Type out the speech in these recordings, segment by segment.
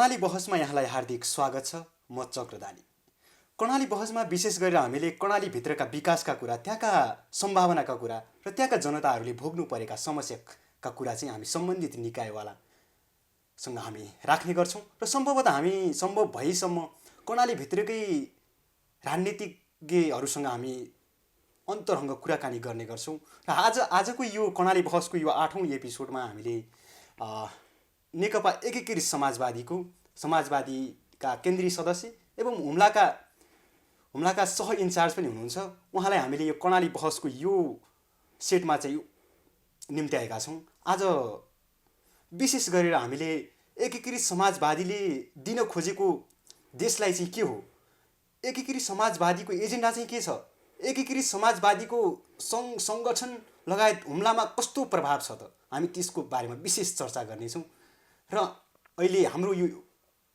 कर्णाली बहसमा यहाँलाई हार्दिक स्वागत छ। म चक्रधानी। कर्णाली बहसमा विशेष गरेर हामीले कर्णालीभित्रका विकासका कुरा, त्यहाँका सम्भावनाका कुरा र त्यहाँका जनताहरूले भोग्नु परेका समस्याका कुरा चाहिँ हामी सम्बन्धित निकायवालासँग हामी राख्ने गर्छौँ र सम्भवतः हामी सम्भव भएसम्म कर्णालीभित्रकै राजनीतिज्ञहरूसँग हामी अन्तरङ्ग कुराकानी गर्ने गर्छौँ। र आजको यो कर्णाली बहसको यो 8औं एपिसोडमा हामीले नेकपा एकीकृत समाजवादीका केन्द्रीय सदस्य एवं हुम्लाका सह इन्चार्ज पनि हुनुहुन्छ। उहाँलाई हामीले यो कर्णाली बहसको यो सेटमा चाहिँ निम्त्याएका छौँ। आज विशेष गरेर हामीले एकीकृत समाजवादीले दिन खोजेको देशलाई चाहिँ के हो, एकीकृत समाजवादीको एजेन्डा चाहिँ के छ, एकीकृत समाजवादीको सङ्गठन लगायत हुम्लामा कस्तो प्रभाव छ त, हामी त्यसको बारेमा विशेष चर्चा गर्नेछौँ। र अहिले हाम्रो यो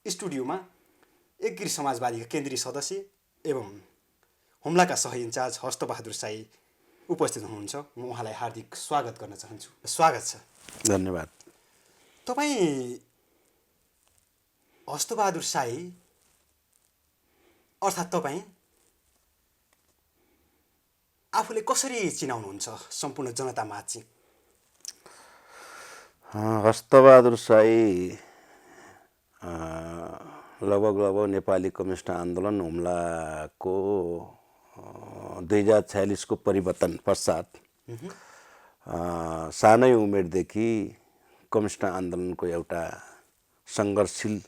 स्टुडियोमा एकीकृत समाजवादीका केन्द्रीय सदस्य एवं हुम्लाका सह इन्चार्ज हस्तबहादुर साई उपस्थित हुनुहुन्छ। म उहाँलाई हार्दिक स्वागत गर्न चाहन्छु। स्वागत छ। धन्यवाद। तपाईँ हस्तबहादुर साई अर्थात् तपाईँ आफूले कसरी चिनाउनुहुन्छ सम्पूर्ण जनतामा चाहिँ? हस्तबहादुर साई लगभग नेपाली कम्युनिस्ट आन्दोलन हुम्लाको 2046 को परिवर्तन पश्चात सानै उमेरदेखि कम्युनिस्ट आन्दोलनको एउटा सङ्घर्षशील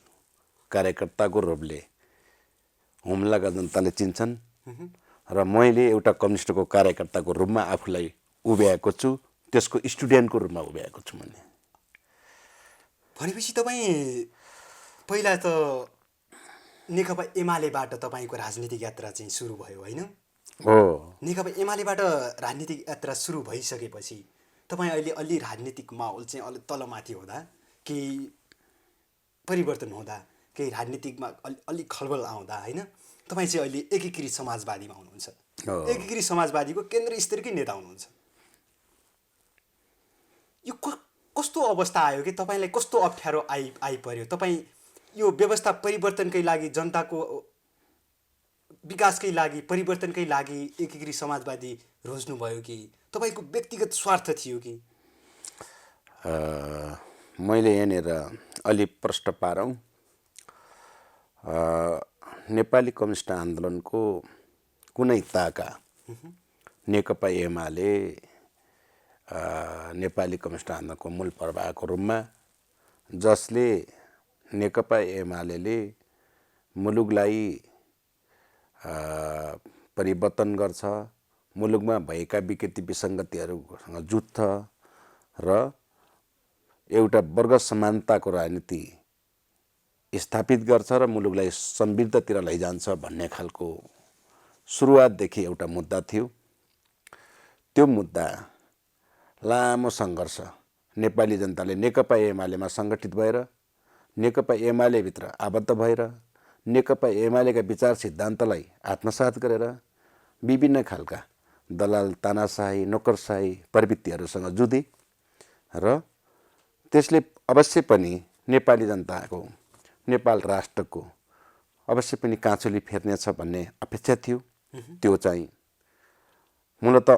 कार्यकर्ताको रूपले हुम्लाका जनताले चिन्छन् र मैले एउटा कम्युनिस्टको कार्यकर्ताको रूपमा आफूलाई उभ्याएको छु, त्यसको स्टुडेन्टको रूपमा उभ्याएको छु मैले। भनेपछि तपाईँ पहिला त नेकपा एमालेबाट तपाईँको राजनीतिक यात्रा चाहिँ सुरु भयो, होइन? हो। नेकपा एमालेबाट राजनीतिक यात्रा सुरु भइसकेपछि तपाईँ अहिले अलि राजनीतिक माहौल चाहिँ अलि तलमाथि हुँदा, केही परिवर्तन हुँदा, केही राजनीतिकमा अलिक खलबल आउँदा, होइन, तपाईँ चाहिँ अहिले एकीकृत समाजवादीमा हुनुहुन्छ। एकीकृत समाजवादीको केन्द्रीय स्तरकै नेता हुनुहुन्छ। यो कस्तो अवस्था आयो कि तपाईँलाई कस्तो अप्ठ्यारो आइपर्यो? तपाईँ यो व्यवस्था परिवर्तनकै लागि, जनताको विकासकै लागि, परिवर्तनकै लागि एकीकृत समाजवादी रोज्नुभयो कि तपाईँको व्यक्तिगत स्वार्थ थियो कि? मैले यहाँनिर अलि प्रश्न पारौँ। नेपाली कम्युनिस्ट आन्दोलनको कुनै ताका नेकपा एमाले नेपाली कम्युनिस्ट आन्दोलनको मूल प्रवाहको रूपमा, जसले नेकपा एमाले मुलुकलाई परिवर्तन गर्छ, मुलुकमा भएका विकृति विसङ्गतिहरूसँग जुझ्छ र एउटा वर्ग समानताको राजनीति स्थापित गर्छ र मुलुकलाई समृद्धतिर लैजान्छ भन्ने खालको सुरुवातदेखि एउटा मुद्दा थियो। त्यो मुद्दा लामो सङ्घर्ष नेपाली जनताले नेकपा एमालेमा सङ्गठित भएर, नेकपा एमालेभित्र आबद्ध भएर, नेकपा एमालेका विचार सिद्धान्तलाई आत्मसात गरेर विभिन्न खालका दलाल तानाशाही नोकरशाही प्रवृत्तिहरूसँग जुधे र त्यसले अवश्य पनि नेपाली जनताको, नेपाल राष्ट्रको अवश्य पनि काँचुली फेर्नेछ भन्ने अपेक्षा थियो। त्यो चाहिँ मूलत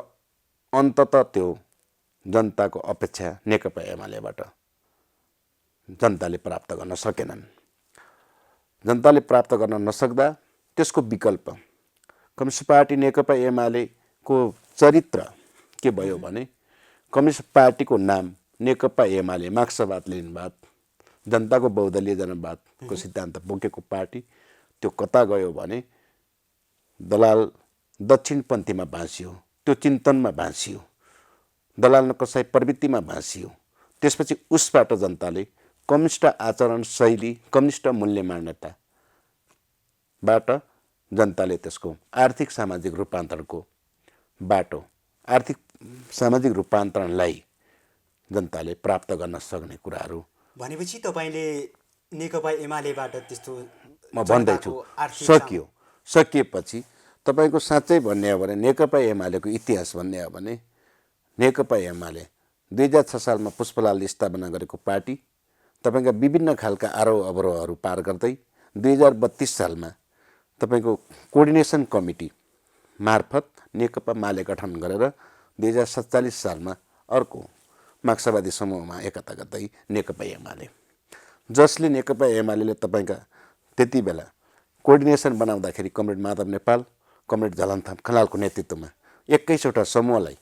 अन्ततः त्यो जनताको अपेक्षा नेकपा एमालेबाट जनताले प्राप्त गर्न सकेनन्। जनताले प्राप्त गर्न नसक्दा त्यसको विकल्प कम्युनिस्ट पार्टी नेकपा एमालेको चरित्र के भयो भने, कम्युनिस्ट पार्टीको नाम नेकपा एमाले मार्क्सवाद लेनिनवाद जनताको बहुदलीय जनवादको सिद्धान्त बोकेको पार्टी, त्यो कता गयो भने दलाल दक्षिणपन्थीमा भाँसियो, त्यो चिन्तनमा भाँसियो, दलाल नोकरशाही प्रवृत्तिमा भाँसियो। त्यसपछि उसबाट जनताले कम्युनिस्ट आचरण शैली, कम्युनिस्ट मूल्य मान्यताबाट जनताले त्यसको आर्थिक सामाजिक रूपान्तरणको बाटो, आर्थिक सामाजिक रूपान्तरणलाई जनताले प्राप्त गर्न सक्ने कुराहरू। भनेपछि तपाईँले नेकपा एमालेबाट त्यस्तो म भन्दैछु सकिएपछि तपाईँको साँच्चै भन्ने हो भने नेकपा एमालेको इतिहास भन्ने हो भने नेकपा एमाले 2006 सालमा पुष्पलालले स्थापना गरेको पार्टी, तपाईँका विभिन्न खालका आरोह अवरोहहरू पार गर्दै 2032 सालमा तपाईँको कोअर्डिनेसन कमिटी मार्फत नेकपा माले गठन गरेर 2047 सालमा अर्को मार्क्सवादी समूहमा एकता गर्दै नेकपा एमाले, जसले नेकपा एमाले तपाईँका त्यति बेला कोअर्डिनेसन बनाउँदाखेरि कमरेड माधव नेपाल, कमरेड झलनथाप खनालको नेतृत्वमा 21वटा समूहलाई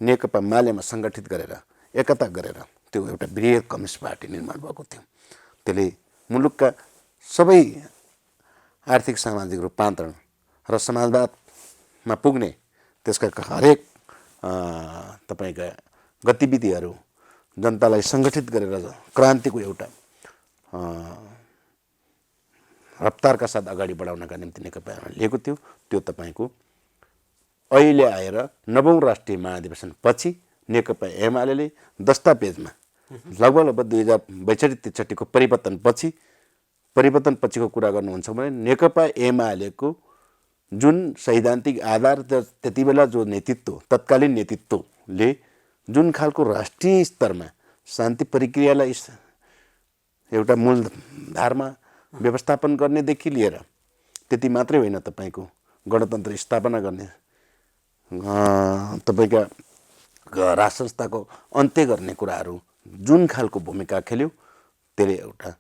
नेकपा मालेमा सङ्गठित गरेर एकता गरेर त्यो एउटा वृहत कम्युनिस्ट पार्टी निर्माण भएको थियो। त्यसले मुलुकका सबै आर्थिक सामाजिक रूपान्तरण र समाजवादमा पुग्ने त्यसका हरेक तपाईँका गतिविधिहरू जनतालाई सङ्गठित गरेर क्रान्तिको एउटा रफ्तारका साथ अगाडि बढाउनका निम्ति नेकपा एमाले लिएको थियो। त्यो तपाईँको अहिले आएर 9औं राष्ट्रिय महाधिवेशन पछि नेकपा एमाले दस्तावेजमा लगभग 2062-63 को परिवर्तन पछिको कुरा गर्नुहुन्छ भने नेकपा एमालेको जुन सैद्धान्तिक आधार त्यति बेला जो नेतृत्व तत्कालीन नेतृत्वले जुन खालको राष्ट्रिय स्तरमा शान्ति प्रक्रियालाई एउटा मूलधारमा व्यवस्थापन गर्नेदेखि लिएर त्यति मात्रै होइन तपाईँको गणतन्त्र स्थापना गर्ने तपाईँका राज संस्थाको अन्त्य गर्ने कुराहरू जुन खालको भूमिका खेल्यो त्यसले एउटा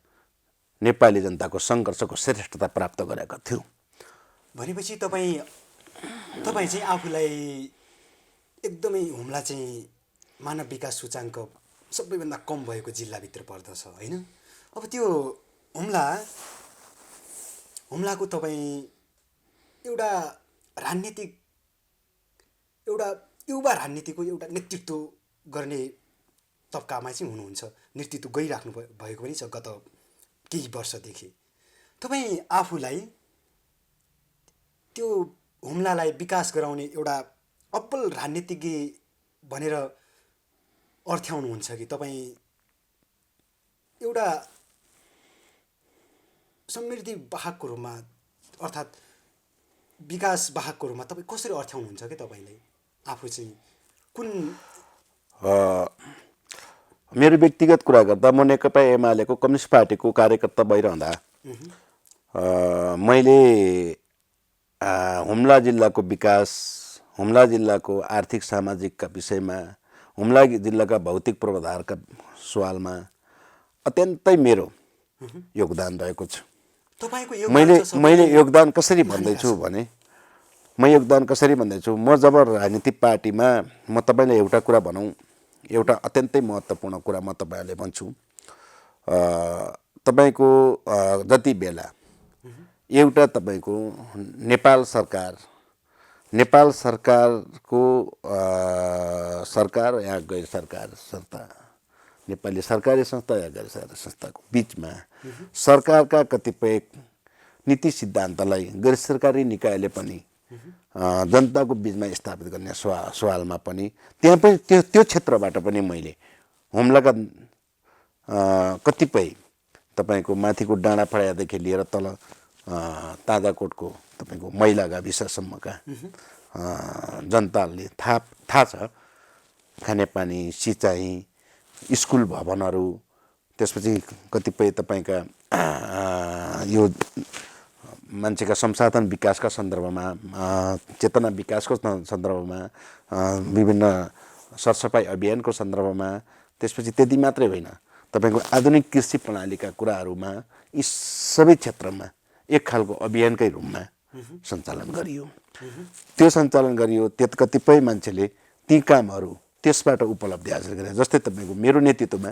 नेपाली जनताको सङ्घर्षको श्रेष्ठता प्राप्त गरेका थियो। भनेपछि तपाईँ चाहिँ आफूलाई एकदमै हुम्ला चाहिँ मानव विकास सूचाङ्क सबैभन्दा कम भएको जिल्लाभित्र पर्दछ होइन? अब त्यो हुम्लाको तपाईँ एउटा युवा राजनीतिको एउटा नेतृत्व गर्ने तब्कामा चाहिँ हुनुहुन्छ, नेतृत्व गरिराख्नु भएको पनि छ गत केही वर्षदेखि। तपाईँ आफूलाई त्यो हुम्लालाई विकास गराउने एउटा अब्बल राजनीतिज्ञ भनेर अर्थ्याउनुहुन्छ कि तपाईँ एउटा समृद्धि वाहकको रूपमा अर्थात् विकास वाहकको रूपमा तपाईँ कसरी अर्थ्याउनुहुन्छ कि तपाईँलाई आफू चाहिँ कुन? मेरो व्यक्तिगत कुरा गर्दा म नेकपा एमालेको कम्युनिस्ट पार्टीको कार्यकर्ता भइरहँदा मैले हुम्ला जिल्लाको विकास, हुम्ला जिल्लाको आर्थिक सामाजिकका विषयमा, हुम्ला जिल्लाका भौतिक पूर्वाधारका सवालमा अत्यन्तै मेरो योगदान रहेको छ। मैले योगदान कसरी भन्दैछु भने म जब राजनीतिक पार्टीमा म तपाईँलाई एउटा कुरा भनौँ, एउटा अत्यन्तै महत्त्वपूर्ण कुरा म तपाईँहरूले भन्छु। तपाईँको जति बेला एउटा तपाईँको नेपाल सरकारको सरकार या गैर सरकार संस्था, नेपाली सरकारी संस्था या गैर सरकारी संस्थाको बिचमा सरकारका कतिपय नीति सिद्धान्तलाई गैर सरकारी निकायले पनि जनताको बिचमा स्थापित गर्ने सवालमा पनि त्यहाँ पनि त्यो क्षेत्रबाट पनि मैले हुम्लाका कतिपय तपाईँको माथिको डाँडा फडायादेखि लिएर तल ताजाकोटको तपाईँको मैला गाविससम्मका जनताले थाहा छ खानेपानी, सिँचाइ, स्कुल भवनहरू, त्यसपछि कतिपय तपाईँका यो मान्छेका संसाधन विकासका सन्दर्भमा, चेतना विकासको सन्दर्भमा, विभिन्न सरसफाइ अभियानको सन्दर्भमा, त्यसपछि त्यति मात्रै होइन तपाईँको आधुनिक कृषि प्रणालीका कुराहरूमा यी सबै क्षेत्रमा एक खालको अभियानकै रूपमा सञ्चालन गरियो। त्यो सञ्चालन गरियो, कतिपय मान्छेले ती कामहरू त्यसबाट उपलब्धि हासिल गरे। जस्तै तपाईँको मेरो नेतृत्वमा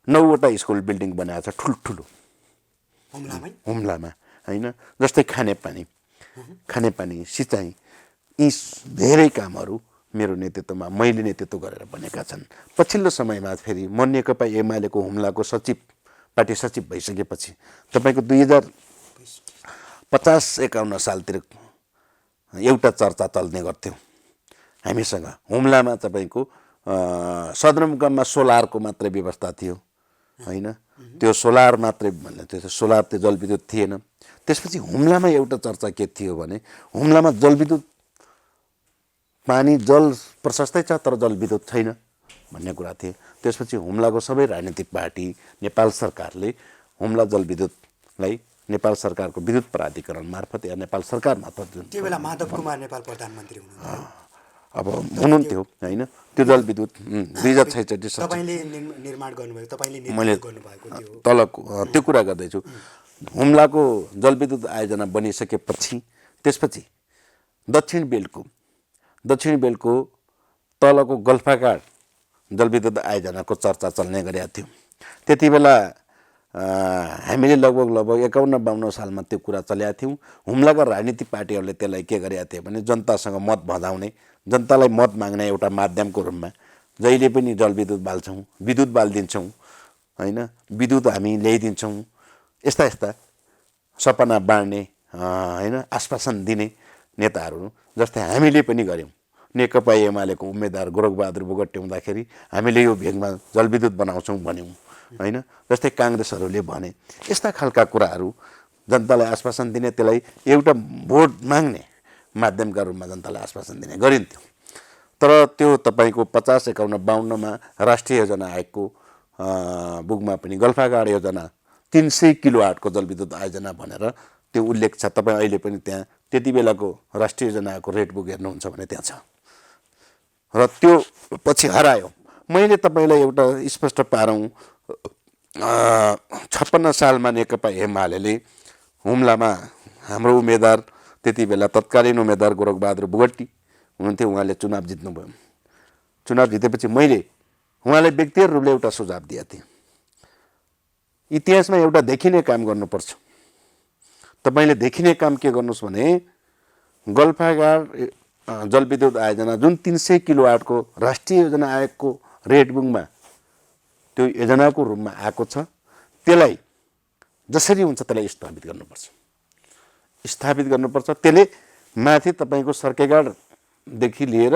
9वटा स्कुल बिल्डिङ बनाएको छ ठुल्ठुलो हुम्लामा होइन। जस्तै खानेपानी, सिँचाइ, यी धेरै कामहरू मेरो नेतृत्वमा मैले नेतृत्व गरेर बनेका छन्। पछिल्लो समयमा फेरि म नेकपा एमालेको हुम्लाको पार्टी सचिव भइसकेपछि तपाईँको 2050-51 सालतिर एउटा चर्चा चल्ने गर्थ्यो हामीसँग। हुम्लामा तपाईँको सदरमुकाममा सोलरको मात्रै व्यवस्था थियो होइन, त्यो सोलर मात्रै भन्ने थियो, सोलर त्यो जलविद्युत थिएन। त्यसपछि हुम्लामा एउटा चर्चा के थियो भने हुम्लामा जलविद्युत, पानी, जल प्रशस्तै छ तर जलविद्युत छैन भन्ने कुरा थिए। त्यसपछि हुम्लाको सबै राजनीतिक पार्टी नेपाल सरकारले हुम्ला जलविद्युतलाई नेपाल सरकारको विद्युत प्राधिकरण मार्फत या नेपाल सरकार मार्फत जुन त्यो बेला माधव कुमार नेपाल प्रधानमन्त्री हुनुहुन्थ्यो। अब हुनुहुन्थ्यो होइन त्यो जलविद्युत 2066 तपाईँले निर्माण गर्नुभएको, तपाईँले नेतृत्व गर्नुभएको त्यो तलको त्यो कुरा गर्दैछु। हुम्लाको जलविद्युत आयोजना बनिसकेपछि त्यसपछि दक्षिण बेल्टको तलको गल्फाकाट जलविद्युत आयोजनाको चर्चा चल्ने गरेका थियो। त्यति बेला हामीले लगभग 51-52 सालमा त्यो कुरा चलेका थियौँ। हुम्लाका राजनीतिक पार्टीहरूले त्यसलाई के गरेका थिए भने जनतासँग मत भजाउने, जनतालाई मत माग्ने एउटा माध्यमको रूपमा जहिले पनि जलविद्युत बाल्छौँ, विद्युत बालिदिन्छौँ होइन, विद्युत हामी ल्याइदिन्छौँ, यस्ता सपना बाँड्ने होइन आश्वासन दिने नेताहरू जस्तै हामीले पनि गऱ्यौँ। नेकपा एमालेको उम्मेदवार गोरखबहादुर बोगटी हुँदाखेरि हामीले यो भेगमा जलविद्युत बनाउँछौँ भन्यौँ होइन। जस्तै काङ्ग्रेसहरूले भने यस्ता खालका कुराहरू जनतालाई आश्वासन दिने, त्यसलाई एउटा भोट माग्ने माध्यमका रूपमा जनतालाई आश्वासन दिने गरिन्थ्यो। तर त्यो तपाईँको 50, 51, 52मा राष्ट्रिय योजना आयोगको बुकमा पनि गल्फागाड योजना 300 किलोवाटको जलविद्युत आयोजना भनेर त्यो उल्लेख छ। तपाईँ अहिले पनि त्यहाँ त्यति बेलाको राष्ट्रिय योजना आयोगको रेट बुक हेर्नुहुन्छ भने त्यहाँ छ र त्यो पछि हरायो। मैले तपाईँलाई एउटा स्पष्ट पारौँ, 56 सालमा नेकपा एमाले हुम्लामा हाम्रो उम्मेदवार त्यति बेला तत्कालीन उम्मेदवार गोरखबहादुर बोगटी हुनुहुन्थ्यो, उहाँले चुनाव जित्नुभयो। चुनाव जितेपछि मैले उहाँलाई व्यक्तिगत रूपले एउटा सुझाव दिएको थिएँ, इतिहासमा एउटा देखिने काम गर्नुपर्छ। तपाईँले देखिने काम के गर्नुहोस् भने गल्फागाड जलविद्युत आयोजना जुन 300 किलोवाटको राष्ट्रिय योजना आयोगको रेट बुकमा त्यो योजनाको रूपमा आएको छ, त्यसलाई जसरी हुन्छ त्यसलाई स्थापित गर्नुपर्छ। त्यसले माथि तपाईँको सर्केगाडदेखि लिएर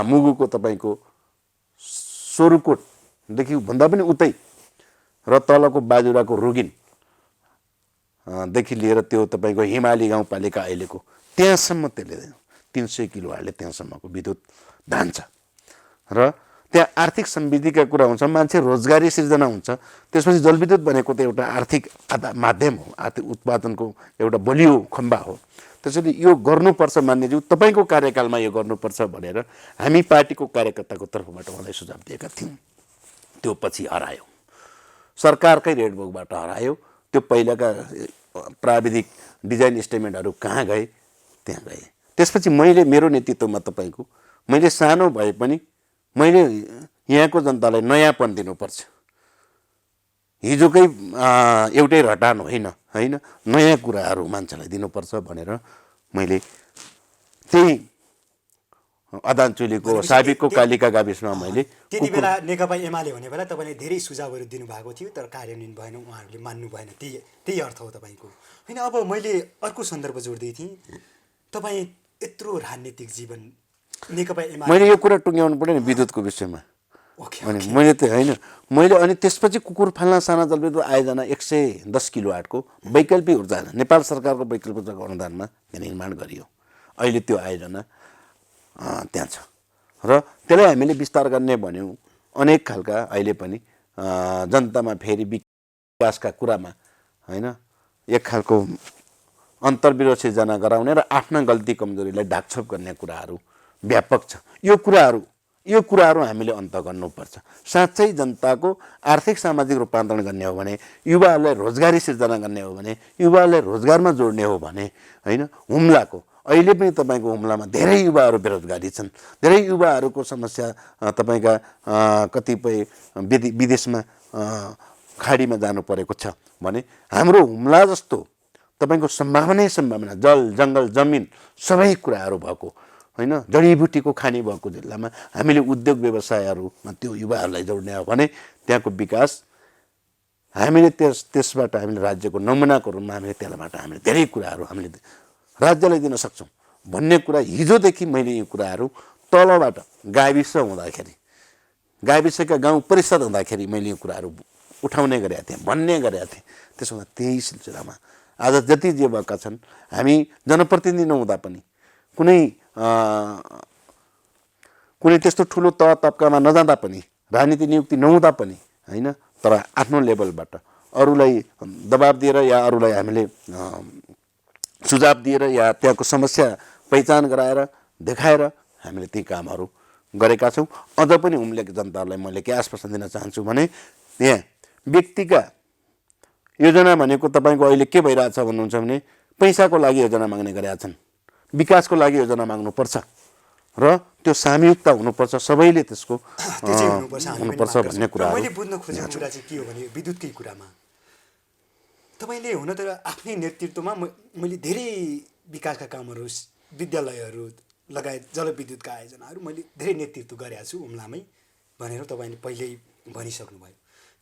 मुगुको तपाईँको सोरुकोटदेखि भन्दा पनि उतै र तलको बाजुराको रुगिन देखि लिएर त्यो तपाईँको हिमाली गाउँपालिका अहिलेको त्यहाँसम्म त्यसले 300 किलोवाटले त्यहाँसम्मको विद्युत धान्छ र त्यहाँ आर्थिक समृद्धिका कुरा हुन्छ, मान्छे रोजगारी सिर्जना हुन्छ। त्यसपछि जलविद्युत भनेको त एउटा आर्थिक माध्यम हो, आर्थिक उत्पादनको एउटा बलियो खम्बा हो। त्यसैले यो गर्नुपर्छ मान्यज्यू, तपाईँको कार्यकालमा यो गर्नुपर्छ भनेर हामी पार्टीको कार्यकर्ताको तर्फबाट उहाँलाई सुझाव दिएका थियौँ। त्यो पछि हरायो, सरकारकै रेट बुकबाट हरायो। त्यो पहिलाका प्राविधिक डिजाइन स्टेटमेन्टहरू कहाँ गए, त्यहाँ गए। त्यसपछि मैले मेरो नेतृत्वमा तपाईँको मैले सानो भए पनि मैले यहाँको जनतालाई नयाँपन दिनुपर्छ, हिजोकै एउटै रटान होइन, नयाँ कुराहरू मान्छेलाई दिनुपर्छ भनेर मैले त्यही अदानचुलीको साबिकको कालिका गाविसमा मैले त्यति बेला नेकपा एमाले हुने बेला तपाईँले धेरै सुझावहरू दिनुभएको थियो, तर कार्यान्वयन भएन, उहाँहरूले मान्नु भएन, त्यही अर्थ हो तपाईँको होइन। अब मैले अर्को सन्दर्भ जोड्दै थिएँ, तपाईँ यत्रो राजनीतिक जीवन नेकपा एमाले, मैले यो कुरा टुङ्ग्याउनु पऱ्यो नि विद्युतको विषयमा। अनि मैले त होइन, मैले अनि त्यसपछि कुकुर फाल्ना साना जलविद्युत आयोजना 110 किलोवाटको वैकल्पिक ऊर्जा नेपाल सरकारको वैकल्पिक ऊर्जाको अनुदानमा निर्माण गरियो। अहिले त्यो आयोजना त्यहाँ छ र त्यसलाई हामीले विस्तार गर्ने भन्यौँ। अनेक खालका अहिले पनि जनतामा फेरि विकासका कुरामा होइन एक खालको अन्तर्विरोध सिर्जना गराउने र आफ्ना गल्ती कमजोरीलाई ढाकछोप गर्ने कुराहरू व्यापक छ। यो कुराहरू हामीले अन्त गर्नुपर्छ। साँच्चै जनताको आर्थिक सामाजिक रूपान्तरण गर्ने हो भने, युवाहरूलाई रोजगारी सिर्जना गर्ने हो भने, युवाहरूलाई रोजगारमा जोड्ने हो भने होइन, हुम्लाको अहिले पनि तपाईँको हुम्लामा धेरै युवाहरू बेरोजगारी छन्। धेरै युवाहरूको समस्या तपाईँका कतिपय विदेशमा खाडीमा जानु परेको छ भने हाम्रो हुम्ला जस्तो तपाईँको सम्भावना जल जङ्गल जमिन सबै कुराहरू भएको होइन, जडीबुटीको खानी भएको जिल्लामा हामीले उद्योग व्यवसायहरूमा त्यो युवाहरूलाई जोड्ने हो भने त्यहाँको विकास हामीले त्यसबाट हामीले राज्यको नमुनाको रूपमा हामीले धेरै कुराहरू हामीले राज्यलाई दिन सक्छौँ भन्ने कुरा हिजोदेखि मैले यो कुराहरू तलबाट गाविस हुँदाखेरि, गाविसका गाउँ परिषद हुँदाखेरि मैले यो कुराहरू उठाउने गरेका थिएँ, भन्ने गरेका थिएँ। त्यसो भए त्यही सिलसिलामा आज जति जे भएका छन्, हामी जनप्रतिनिधि नहुँदा पनि कुनै कुनै त्यस्तो ठुलो तबकामा नजाँदा पनि, राजनीति नियुक्ति नहुँदा पनि होइन, तर आफ्नो लेभलबाट अरूलाई दबाब दिएर या अरूलाई हामीले सुझाव दिएर या त्यहाँको समस्या पहिचान गराएर देखाएर हामीले ती कामहरू गरेका छौँ। अझ पनि उम्लेको जनताहरूलाई मैले के आश्वासन दिन चाहन्छु भने त्यहाँ व्यक्तिका योजना भनेको तपाईँको अहिले के भइरहेछ भन्नुहुन्छ भने पैसाको लागि योजना माग्ने गरेका छन्, विकासको लागि योजना माग्नुपर्छ र त्यो सामूहिकता हुनुपर्छ, सबैले त्यसको हुनुपर्छ भन्ने कुरा। मैले बुझ्न खोजेको कुरा चाहिँ के हो भने विद्युतकै कुरामा तपाईँले हुन त आफ्नै नेतृत्वमा मैले धेरै विकासका कामहरू, विद्यालयहरू लगायत जलविद्युतका आयोजनाहरू मैले धेरै नेतृत्व गरेका छु हुम्लामै भनेर तपाईँले पहिल्यै भनिसक्नुभयो।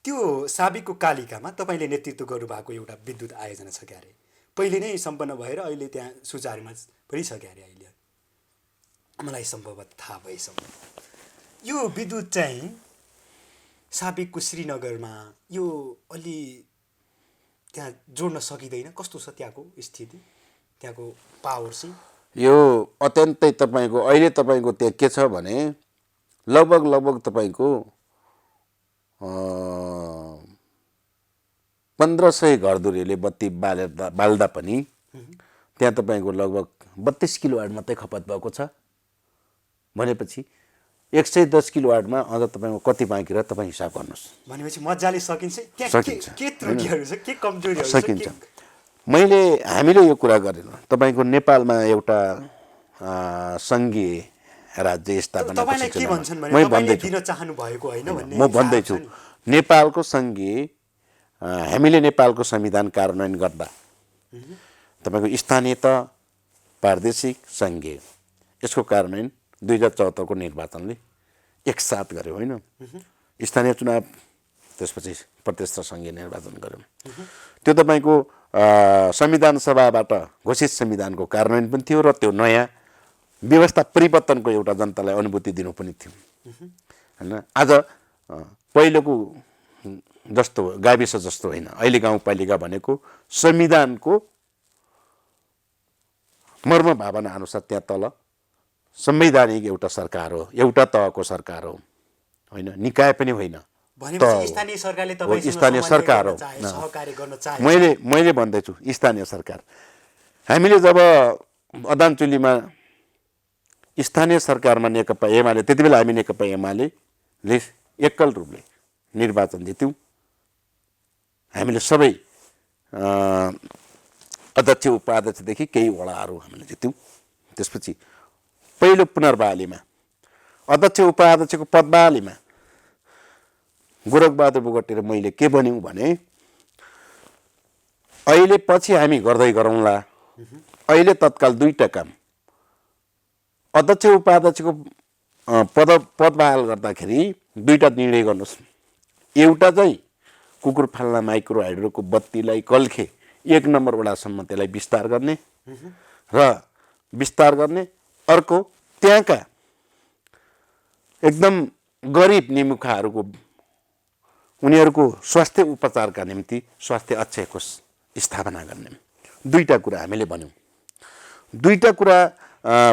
त्यो साबिकको कालिकामा तपाईँले नेतृत्व गर्नुभएको एउटा विद्युत आयोजना छ क्यारे, पहिले नै सम्पन्न भएर अहिले त्यहाँ सुचारूमा परिसक्यो अरे अहिले, मलाई सम्भवतः थाहा भएसम्म। यो विद्युत चाहिँ साबिकको श्रीनगरमा यो अलि त्यहाँ जोड्न सकिँदैन, कस्तो छ त्यहाँको स्थिति, त्यहाँको पावर चाहिँ? यो अत्यन्तै तपाईँको अहिले तपाईँको त्यहाँ के छ भने लगभग तपाईँको 1500 घरधुरीले बत्ती बाल्दा पनि त्यहाँ तपाईँको लगभग 32 किलोवाट मात्रै खपत भएको छ भनेपछि 110 किलोवाटमा अझ तपाईँको कति बाँकी र तपाईँ हिसाब गर्नुहोस्। भनेपछि मजाले सकिन्छ। सकिन्छ, के त्रुटिहरू छ, के कमजोरीहरू छ? सकिन्छ। हामीले यो कुरा गरेन, तपाईँको नेपालमा एउटा सङ्घीय राज्य स्थापना म भन्दैछु नेपालको सङ्घीय हामीले नेपालको संविधान कार्यान्वयन गर्दा तपाईँको स्थानीय तह, प्रादेशिक, सङ्घीय यसको कार्यान्वयन 2074 को निर्वाचनले एकसाथ गर्यो होइन। स्थानीय चुनाव त्यसपछि प्रदेश र सङ्घीय निर्वाचन गर्यो। त्यो तपाईँको संविधान सभाबाट घोषित संविधानको कार्यान्वयन पनि थियो र त्यो नयाँ व्यवस्था परिवर्तनको एउटा जनतालाई अनुभूति दिनु पनि थियो होइन। आज पहिलेको जस्तो गाविस जस्तो होइन, अहिले गाउँपालिका भनेको संविधानको मर्म भावना अनुसार त्यहाँ तल संवैधानिक एउटा सरकार हो, एउटा तहको सरकार हो होइन, निकाय पनि होइन, स्थानीय सरकार हो। मैले भन्दैछु स्थानीय सरकार। हामीले जब अदानचुलीमा स्थानीय सरकारमा नेकपा एमाले, त्यति बेला हामी नेकपा एमाले एकल रूपले निर्वाचन जित्यौँ। हामीले सबै अध्यक्ष उपाध्यक्षदेखि केही वडाहरू हामीले जित्यौँ। त्यसपछि पहिलो पुनर्बहालीमा अध्यक्ष उपाध्यक्षको पदबहालीमा गोरखबहादुर बोगटी र मैले के भन्यौँ भने अहिले पछि हामी गर्दै गरौँला, अहिले तत्काल दुईटा काम, अध्यक्ष उपाध्यक्षको पदबहाल गर्दाखेरि दुईटा निर्णय गर्नुहोस्। एउटा चाहिँ कुकुर फाल्ना माइक्रो हाइड्रोको बत्तीलाई कल्खे 1 नम्बर वडासम्म त्यसलाई विस्तार गर्ने अर्को त्यहाँका एकदम गरिब निमुखाहरूको उनीहरूको स्वास्थ्य उपचारका निम्ति स्वास्थ्य अक्षयको स्थापना गर्ने। दुईटा कुरा हामीले भन्यौँ। दुईटा कुरा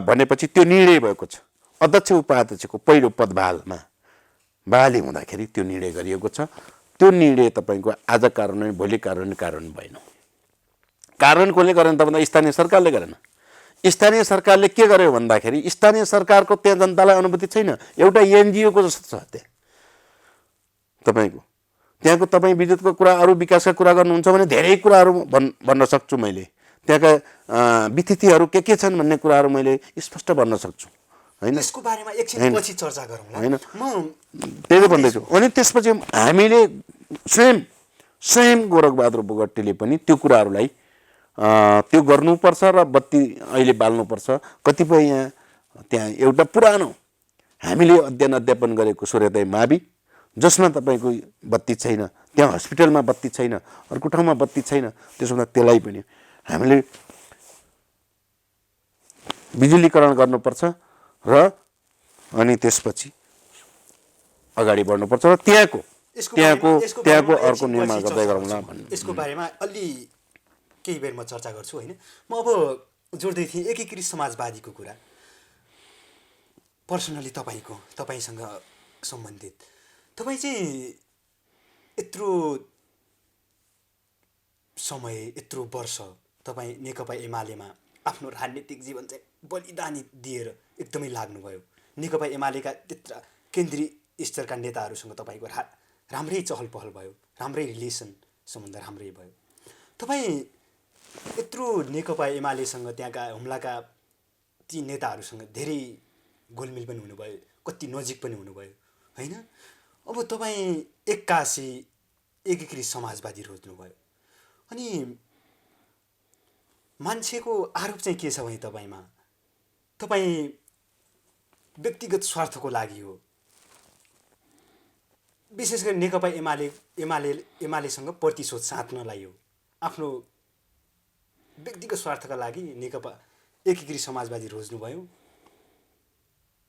भनेपछि त्यो निर्णय भएको छ। अध्यक्ष उपाध्यक्षको पहिलो बहाली हुँदाखेरि त्यो निर्णय गरिएको छ। त्यो निर्णय तपाईँको आज कार्यान्वयन, भोलि कार्यान्वयन भएन। कार्यान्वयन कसले गरेन त भन्दा स्थानीय सरकारले गरेन। स्थानीय सरकारले के गर्यो भन्दाखेरि स्थानीय सरकारको त्यहाँ जनतालाई अनुभूति छैन, एउटा एनजिओको जस्तो छ त्यहाँ। तपाईँको त्यहाँको तपाईँ विद्युतको कुरा, अरू विकासका कुरा गर्नुहुन्छ भने धेरै कुराहरू भन्न सक्छु मैले। त्यहाँका विथितिहरू के छन् भन्ने कुराहरू मैले स्पष्ट भन्न सक्छु होइन। यसको बारेमा एकछिन पछि चर्चा गरौँला होइन, त्यही भन्दैछु। अनि त्यसपछि हामीले स्वयं गोरखबहादुर बोगटीले पनि त्यो कुराहरूलाई त्यो गर्नुपर्छ र बत्ती अहिले बाल्नुपर्छ। कतिपय त्यहाँ एउटा पुरानो हामीले अध्ययन गरेको सूर्योदय मावि जसमा तपाईँको बत्ती छैन, त्यहाँ हस्पिटलमा बत्ती छैन, अर्को ठाउँमा बत्ती छैन, त्यसो हुँदा त्यसलाई पनि हामीले बिजुलीकरण गर्नुपर्छ र अनि त्यसपछि अगाडि बढ्नुपर्छ र त्यहाँको अर्को निर्माण गर्दै गरौँला भन्नु। यसको बारेमा अलि केही बेर म चर्चा गर्छु होइन। म अब जोड्दै थिएँ एकीकृत समाजवादीको कुरा। पर्सनली तपाईँसँग सम्बन्धित तपाईँ चाहिँ यत्रो समय यत्रो वर्ष तपाईँ नेकपा एमालेमा आफ्नो राजनीतिक जीवन चाहिँ बलिदानी दिएर एकदमै लाग्नुभयो। नेकपा एमालेका त्यत्र केन्द्रीय स्तरका नेताहरूसँग तपाईँको राम्रै चहल पहल भयो, राम्रै रिलेसन सम्बन्ध राम्रै भयो। तपाईँ यत्रो नेकपा एमालेसँग त्यहाँका हुम्लाका ती नेताहरूसँग धेरै गोलमेल पनि हुनुभयो, कति नजिक पनि हुनुभयो होइन। अब तपाईँ एक्कासी एकीकृत समाजवादी रोज्नुभयो अनि मान्छेको आरोप चाहिँ के छ भने तपाईँमा तपाईँ व्यक्तिगत स्वार्थको लागि हो, विशेष गरी नेकपा एमालेसँग प्रतिशोध साट्नलाई हो, आफ्नो व्यक्तिगत स्वार्थका लागि नेकपा एकीकृत समाजवादी रोज्नुभयो,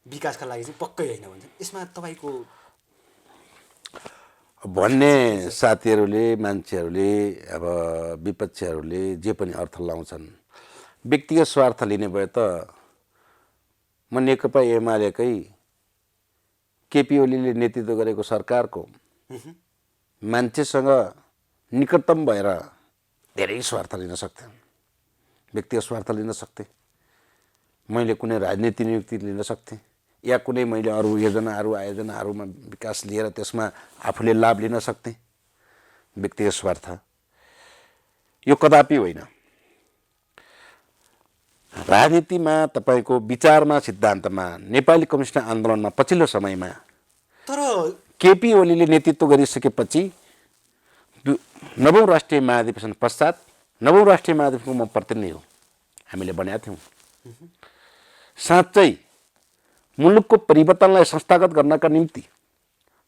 विकासका लागि चाहिँ पक्कै होइन भन्छ। यसमा तपाईँको भन्ने साथीहरूले मान्छेहरूले अब विपक्षीहरूले जे पनि अर्थ लाउँछन्, व्यक्तिगत स्वार्थ लिने भए त म नेकपा एमालेकै केपी ओलीले नेतृत्व गरेको सरकारको मान्छेसँग निकटतम भएर धेरै स्वार्थ लिन सक्थेँ, व्यक्तिगत स्वार्थ लिन सक्थेँ। मैले कुनै राजनीति नियुक्ति लिन सक्थेँ या कुनै मैले अरू योजनाहरू आयोजनाहरूमा विकास लिएर त्यसमा आफूले लाभ लिन सक्थेँ। व्यक्तिगत स्वार्थ यो कदापि होइन। राजनीतिमा तपाईँको विचारमा सिद्धान्तमा नेपाली कम्युनिस्ट आन्दोलनमा पछिल्लो समयमा तर केपी ओलीले नेतृत्व गरिसकेपछि 9औं राष्ट्रिय महाधिवेशन पश्चात 9औं राष्ट्रिय महाधिवेशनको म प्रतिनिधि हो, हामीले भनेका थियौँ साँच्चै मुलुकको परिवर्तनलाई संस्थागत गर्नका निम्ति,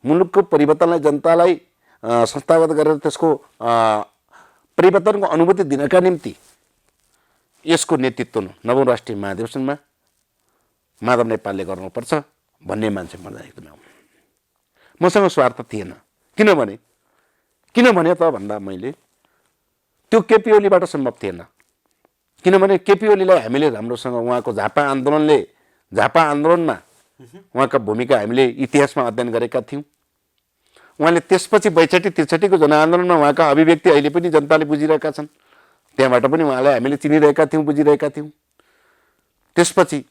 मुलुकको परिवर्तनलाई जनतालाई संस्थागत गरेर त्यसको परिवर्तनको अनुभूति दिनका निम्ति यसको नेतृत्व 9औं राष्ट्रिय महाधिवेशनमा माधव नेपालले गर्नुपर्छ भन्ने मान्छे म एकदमै हो। मसँग स्वार्थ थिएन। किनभने त भन्दा मैले त्यो केपी ओलीबाट सम्भव थिएन। किनभने केपी ओलीलाई हामीले राम्रोसँग उहाँको झापा आन्दोलनमा उहाँका भूमिका हामीले इतिहासमा अध्ययन गरेका थियौँ। उहाँले त्यसपछि 62-63 जनआन्दोलनमा उहाँका अभिव्यक्ति अहिले पनि जनताले बुझिरहेका छन्। त्यहाँबाट पनि उहाँलाई हामीले चिनिरहेका थियौँ, बुझिरहेका थियौँ। त्यसपछि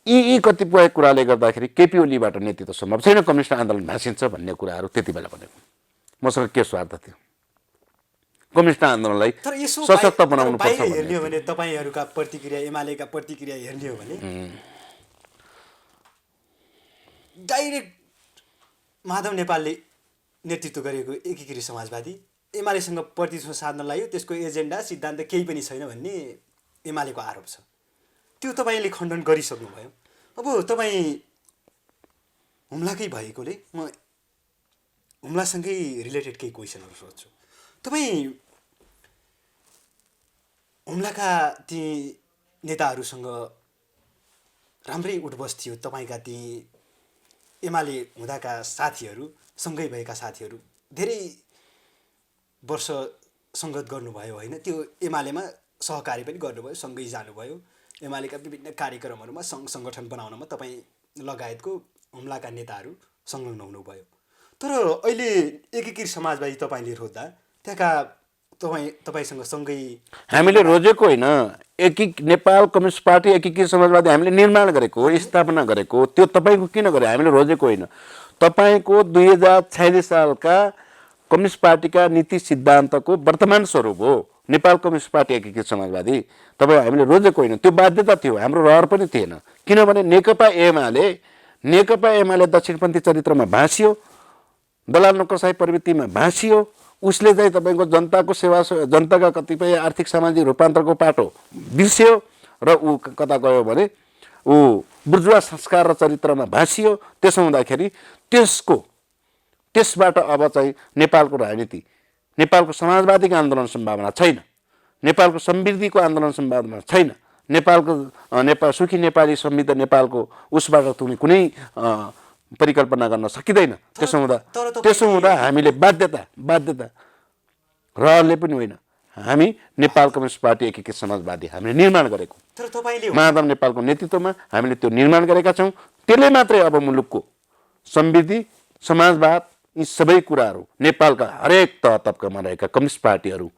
यी कतिपय कुराले गर्दाखेरि केपी ओलीबाट नेतृत्व सम्भव छैन, कम्युनिस्ट आन्दोलन भाँसिन्छ भन्ने कुराहरू त्यति बेला भनेको। मसँग के स्वार्थ थियो? कम्युनिस्ट आन्दोलनलाई सशक्त बनाउनु पर्छ हेर्ने हो भने तपाईँहरूका प्रतिक्रिया, एमालेका प्रतिक्रिया हेर्ने हो भने डाइरेक्ट माधव नेपालले नेतृत्व गरेको एकीकृत समाजवादी एमालेसँग प्रतिशोध साध्न लाग्यो, त्यसको एजेन्डा सिद्धान्त केही पनि छैन भन्ने एमालेको आरोप छ। त्यो तपाईँले खण्डन गरिसक्नुभयो। अब तपाईँ हुम्लाकै भएकोले म हुम्लासँगै रिलेटेड केही क्वेसनहरू सोध्छु। तपाईँ हुम्लाका ती नेताहरूसँग राम्रै उठबस थियो, तपाईँका ती एमाले हुँदाका साथीहरू, सँगै भएका साथीहरू धेरै वर्ष सङ्गत गर्नुभयो होइन, त्यो एमालेमा सहकारी पनि गर्नुभयो, सँगै जानुभयो, एमालेका विभिन्न कार्यक्रमहरूमा सङ्गठन बनाउनमा तपाईँ लगायतको हुम्लाका नेताहरू संलग्न हुनुभयो। तर अहिले एकीकृत समाजवादी तपाईँले रोज्दा त्यहाँका तपाईँसँग सँगै हामीले रोजेको होइन, नेपाल कम्युनिस्ट पार्टी एकीकृत समाजवादी हामीले निर्माण गरेको हो, स्थापना गरेको हो। त्यो तपाईँको किन गरे? हामीले रोजेको होइन। तपाईँको 2046 सालका कम्युनिस्ट पार्टीका नीति सिद्धान्तको वर्तमान स्वरूप हो नेपाल कम्युनिस्ट पार्टी एकीकृत समाजवादी। तपाईँ हामीले रोजेको होइन, त्यो बाध्यता थियो, हाम्रो रहर पनि थिएन। किनभने नेकपा एमाले दक्षिणपन्थी चरित्रमा भाँसियो, दलाल नोकरशाही प्रवृत्तिमा भाँसियो। उसले चाहिँ तपाईँको जनताको सेवा, जनताका कतिपय आर्थिक सामाजिक रूपान्तरको पाटो बिर्स्यो र ऊ कता गयो भने ऊ बुर्जुवा संस्कार र चरित्रमा भाँसियो। त्यसो हुँदाखेरि त्यसबाट अब चाहिँ नेपालको राजनीति, नेपालको समाजवादीको आन्दोलन सम्भावना छैन, नेपालको समृद्धिको आन्दोलन सम्भावना छैन, नेपाल सुखी नेपाली समृद्ध नेपालको उसबाट तुम्ही कुनै परिकल्पना गर्न सकिँदैन। त्यसो हुँदा हामीले बाध्यता रहरले पनि होइन, हामी नेपाल कम्युनिस्ट पार्टी एकीकृत समाजवादी हामीले निर्माण गरेको तर तपाईँले महादेव नेपालको नेतृत्वमा हामीले त्यो निर्माण गरेका छौँ। त्यसले मात्रै अब मुलुकको समृद्धि समाजवाद यी सबै कुराहरू नेपालका हरेक तह तब्कामा रहेका कम्युनिस्ट पार्टीहरू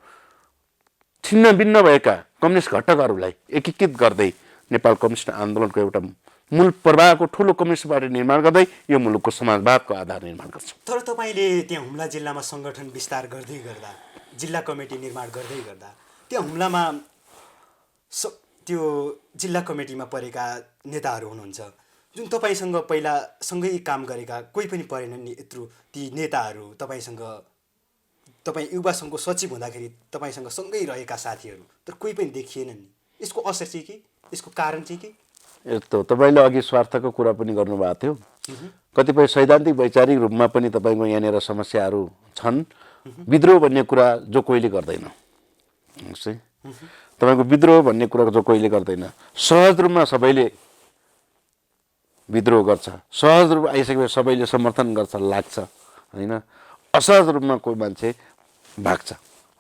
छिन्न भिन्न भएका कम्युनिस्ट घटकहरूलाई एकीकृत गर्दै नेपाल कम्युनिस्ट आन्दोलनको एउटा मूल प्रवाहको ठुलो कम्युनिस्ट पार्टी निर्माण गर्दै यो मुलुकको समाजवादको आधार निर्माण गर्छ। तर तपाईँले त्यहाँ हुम्ला जिल्लामा सङ्गठन विस्तार गर्दै गर्दा जिल्ला कमिटी निर्माण गर्दै गर्दा त्यहाँ हुम्लामा त्यो जिल्ला कमिटीमा परेका नेताहरू हुनुहुन्छ जुन तपाईँसँग पहिला सँगै काम गरेका कोही पनि परेनन् नि यत्रो ती नेताहरू तपाईसँग तपाईँ युवा सङ्घको सचिव हुँदाखेरि तपाईँसँग सँगै रहेका साथीहरू तर कोही पनि देखिएनन् नि यसको असर चाहिँ के यसको कारण चाहिँ के यस्तो तपाईँले अघि स्वार्थको कुरा पनि गर्नुभएको थियो कतिपय सैद्धान्तिक वैचारिक रूपमा पनि तपाईँको यहाँनिर समस्याहरू छन्। विद्रोह भन्ने कुरा जो कोहीले गर्दैन तपाईँको विद्रोह भन्ने कुरा जो कोहीले गर्दैन सहज रूपमा सबैले विद्रोह गर्छ सहज रूपमा आइसकेपछि सबैले समर्थन गर्छ लाग्छ होइन असहज रूपमा कोही मान्छे भाग्छ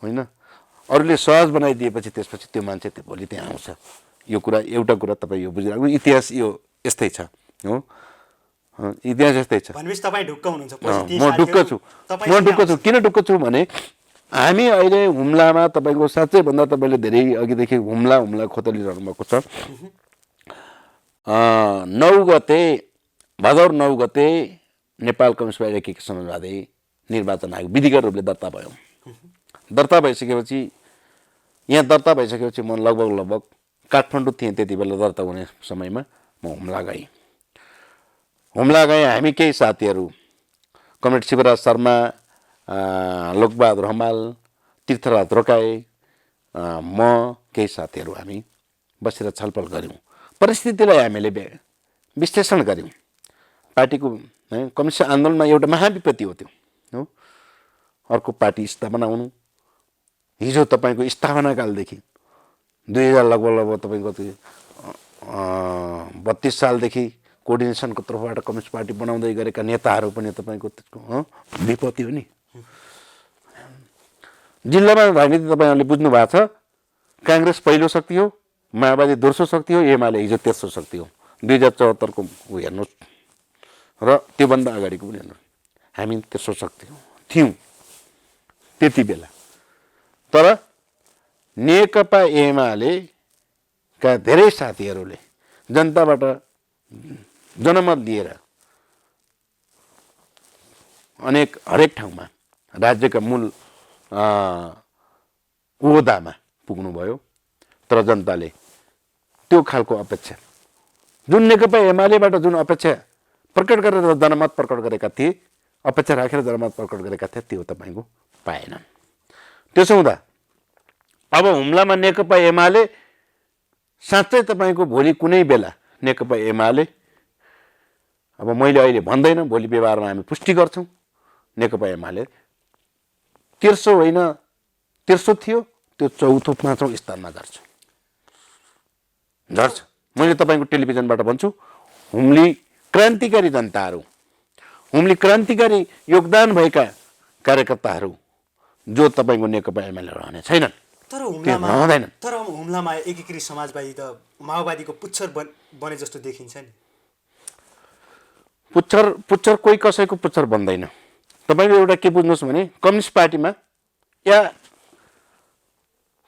होइन अरूले सहज बनाइदिएपछि त्यसपछि त्यो मान्छे त्यो भोलि त्यहाँ आउँछ। यो कुरा एउटा कुरा तपाईँ यो बुझिराख्नु इतिहास यो यस्तै छ हो इतिहास यस्तै छ। भनेपछि तपाईँ ढुक्क हुनुहुन्छ? म ढुक्क छु किन ढुक्क छु भने हामी अहिले हुम्लामा तपाईँको साँच्चै भन्दा तपाईँले धेरै अघिदेखि हुम्ला खोतलिरहनु भएको छ। 9 गते भदौर 9 गते नेपाल कम्युनिस्ट पार्टी एकीकृत समाजवादी निर्वाचन आयोग विधिगत रूपले दर्ता भयो। दर्ता भइसकेपछि यहाँ दर्ता भइसकेपछि म लगभग काठमाडौँ थिएँ त्यति बेला दर्ता हुने समयमा म हुम्ला गएँ हामी केही साथीहरू कमरेड शिवराज शर्मा लोकबहादुर हमाल तीर्थराज रोकाए म केही साथीहरू हामी बसेर छलफल गऱ्यौँ परिस्थितिलाई हामीले विश्लेषण गऱ्यौँ। पार्टीको कम्युनिस्ट आन्दोलनमा एउटा महाविपत्ति हो त्यो हो अर्को पार्टी स्थापना हुनु हिजो तपाईँको स्थापना कालदेखि 2000 लगभग तपाईँको 32 सालदेखि कोअर्डिनेसनको तर्फबाट कम्युनिस्ट पार्टी बनाउँदै गरेका नेताहरू पनि तपाईँको विपत्ति हो नि। जिल्लामा राजनीति तपाईँहरूले बुझ्नु भएको छ काङ्ग्रेस पहिलो शक्ति हो माओवादी दोस्रो शक्ति हो एमाले हिजो तेस्रो शक्ति हो 2074 को हेर्नुहोस् र त्योभन्दा अगाडिको पनि हेर्नुहोस् हामी तेस्रो शक्ति थियौँ त्यति बेला। तर नेकपा एमालेका धेरै साथीहरूले जनताबाट जनमत लिएर हरेक ठाउँमा राज्यका मूल ओहदामा पुग्नुभयो तर जनताले त्यो खालको अपेक्षा जुन नेकपा एमालेबाट जुन अपेक्षा प्रकट गरेर जनमत प्रकट गरेका थिए अपेक्षा राखेर जनमत प्रकट गरेका थिए त्यो तपाईँको पाएनन्। त्यसो हुँदा अब हुम्लामा नेकपा एमाले साँच्चै तपाईँको भोलि कुनै बेला नेकपा एमाले अब मैले अहिले भन्दैन भोलि व्यवहारमा हामी पुष्टि गर्छौँ नेकपा एमाले तेर्सो होइन तेर्सो थियो त्यो चौथो पाँचौँ स्थानमा झर्छ। मैले तपाईँको टेलिभिजनबाट भन्छु हुम्ली क्रान्तिकारी जनताहरू हुम्ली क्रान्तिकारी योगदान भएका कार्यकर्ताहरू जो तपाईँको नेकपा एमाले रहने छैनन्। तर हुम्लामा एकीकृत समाजवादी त माओवादीको पुच्छर बने जस्तो देखिन्छ नि। पुच्छर कोही कसैको पुच्छर बन्दैन। तपाईँले एउटा के बुझ्नुहोस् भने कम्युनिस्ट पार्टीमा या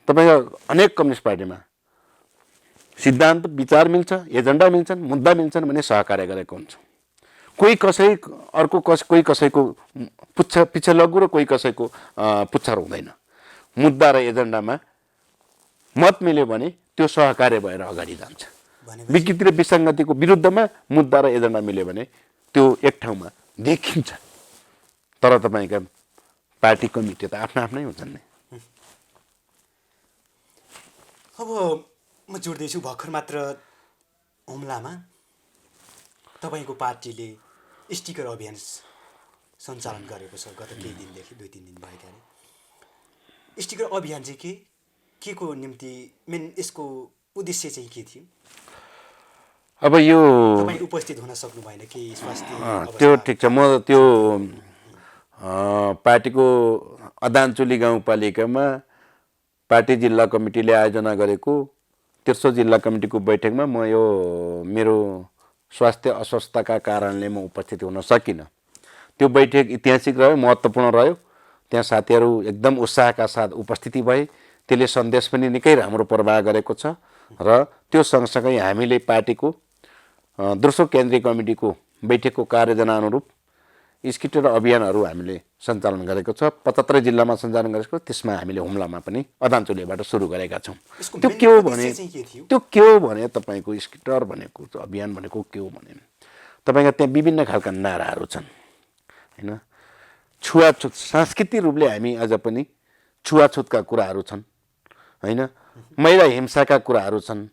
तपाईँको अनेक कम्युनिस्ट पार्टीमा सिद्धान्त विचार मिल्छ एजेन्डा मिल्छन् मुद्दा मिल्छन् भने सहकार्य गरेको हुन्छ। कोही कसैको पिछे लग्गु र कोही कसैको पुच्छर हुँदैन। मुद्दा र एजेन्डामा मत मिल्यो भने त्यो सहकार्य भएर अगाडि जान्छ। विकृति र विसङ्गतिको विरुद्धमा मुद्दा र एजेन्डा मिल्यो भने त्यो एक ठाउँमा देखिन्छ। तर तपाईँका पार्टी कमिटी त आफ्नै हुन्छन् नि। अब म जोड्दैछु भर्खर मात्र हुम्लामा तपाईँको पार्टीले स्टिकर अभियान सञ्चालन गरेको छ गत केही दिनदेखि 2-3 दिन भएका अरे। स्टिकर अभियान चाहिँ के को निम्ति मेन यसको उद्देश्य चाहिँ के थियो? अब यो तपाईँ उपस्थित हुन सक्नु भएन कि स्वास्थ्य त्यो ठिक छ। म त्यो पार्टीको अदानचुली गाउँपालिकामा पार्टी जिल्ला कमिटीले आयोजना गरेको तेस्रो जिल्ला कमिटीको बैठकमा म यो मेरो स्वास्थ्य अस्वस्थताका कारणले म उपस्थित हुन सकिनँ। त्यो बैठक ऐतिहासिक रह्यो, महत्त्वपूर्ण रह्यो। त्यहाँ साथीहरू एकदम उत्साहका साथ उपस्थिति भए। त्यसले सन्देश पनि निकै राम्रो प्रवाह गरेको छ र त्यो सँगसँगै हामीले पार्टीको दोस्रो केन्द्रीय कमिटीको बैठकको कार्ययोजना अनुरूप स्किटर अभियानहरू हामीले सञ्चालन गरेको छ। 75 जिल्लामा सञ्चालन गरेको, त्यसमा हामीले हुम्लामा पनि अदानचुलेबाट सुरु गरेका छौँ। त्यो के हो भने तपाईँको स्किटर भनेको अभियान भनेको के हो भने तपाईँका त्यहाँ विभिन्न खालका नाराहरू छन् होइन। छुवाछुत सांस्कृतिक रूपले हामी अझ पनि छुवाछुतका कुराहरू छन् होइन। महिला हिंसाका कुराहरू छन्,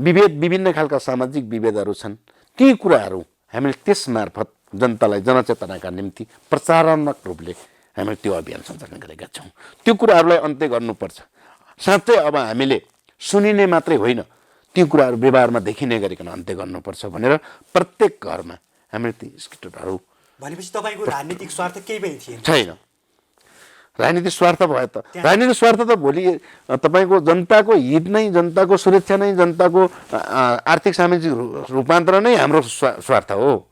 विभेद, विभिन्न खालका सामाजिक विभेदहरू छन्। ती कुराहरू हामीले त्यस मार्फत जनतालाई जनचेतनाका निम्ति प्रचारात्मक रूपले हामीले त्यो अभियान सञ्चालन गरेका छौँ। त्यो कुराहरूलाई अन्त्य गर्नुपर्छ। साँच्चै अब हामीले सुनिने मात्रै होइन, ती कुराहरू व्यवहारमा देखिने गरिकन अन्त्य गर्नुपर्छ भनेर प्रत्येक घरमा हामीले ती स्किटरहरू। भनेपछि तपाईँको राजनीतिक स्वार्थ केही पनि थिएन? छैन। राजनीतिक स्वार्थ भयो त राजनीतिक स्वार्थ त भोलि तपाईँको जनताको हित नै, जनताको सुरक्षा नै, जनताको आर्थिक सामाजिक रूपान्तरण नै हाम्रो स्वार्थ हो।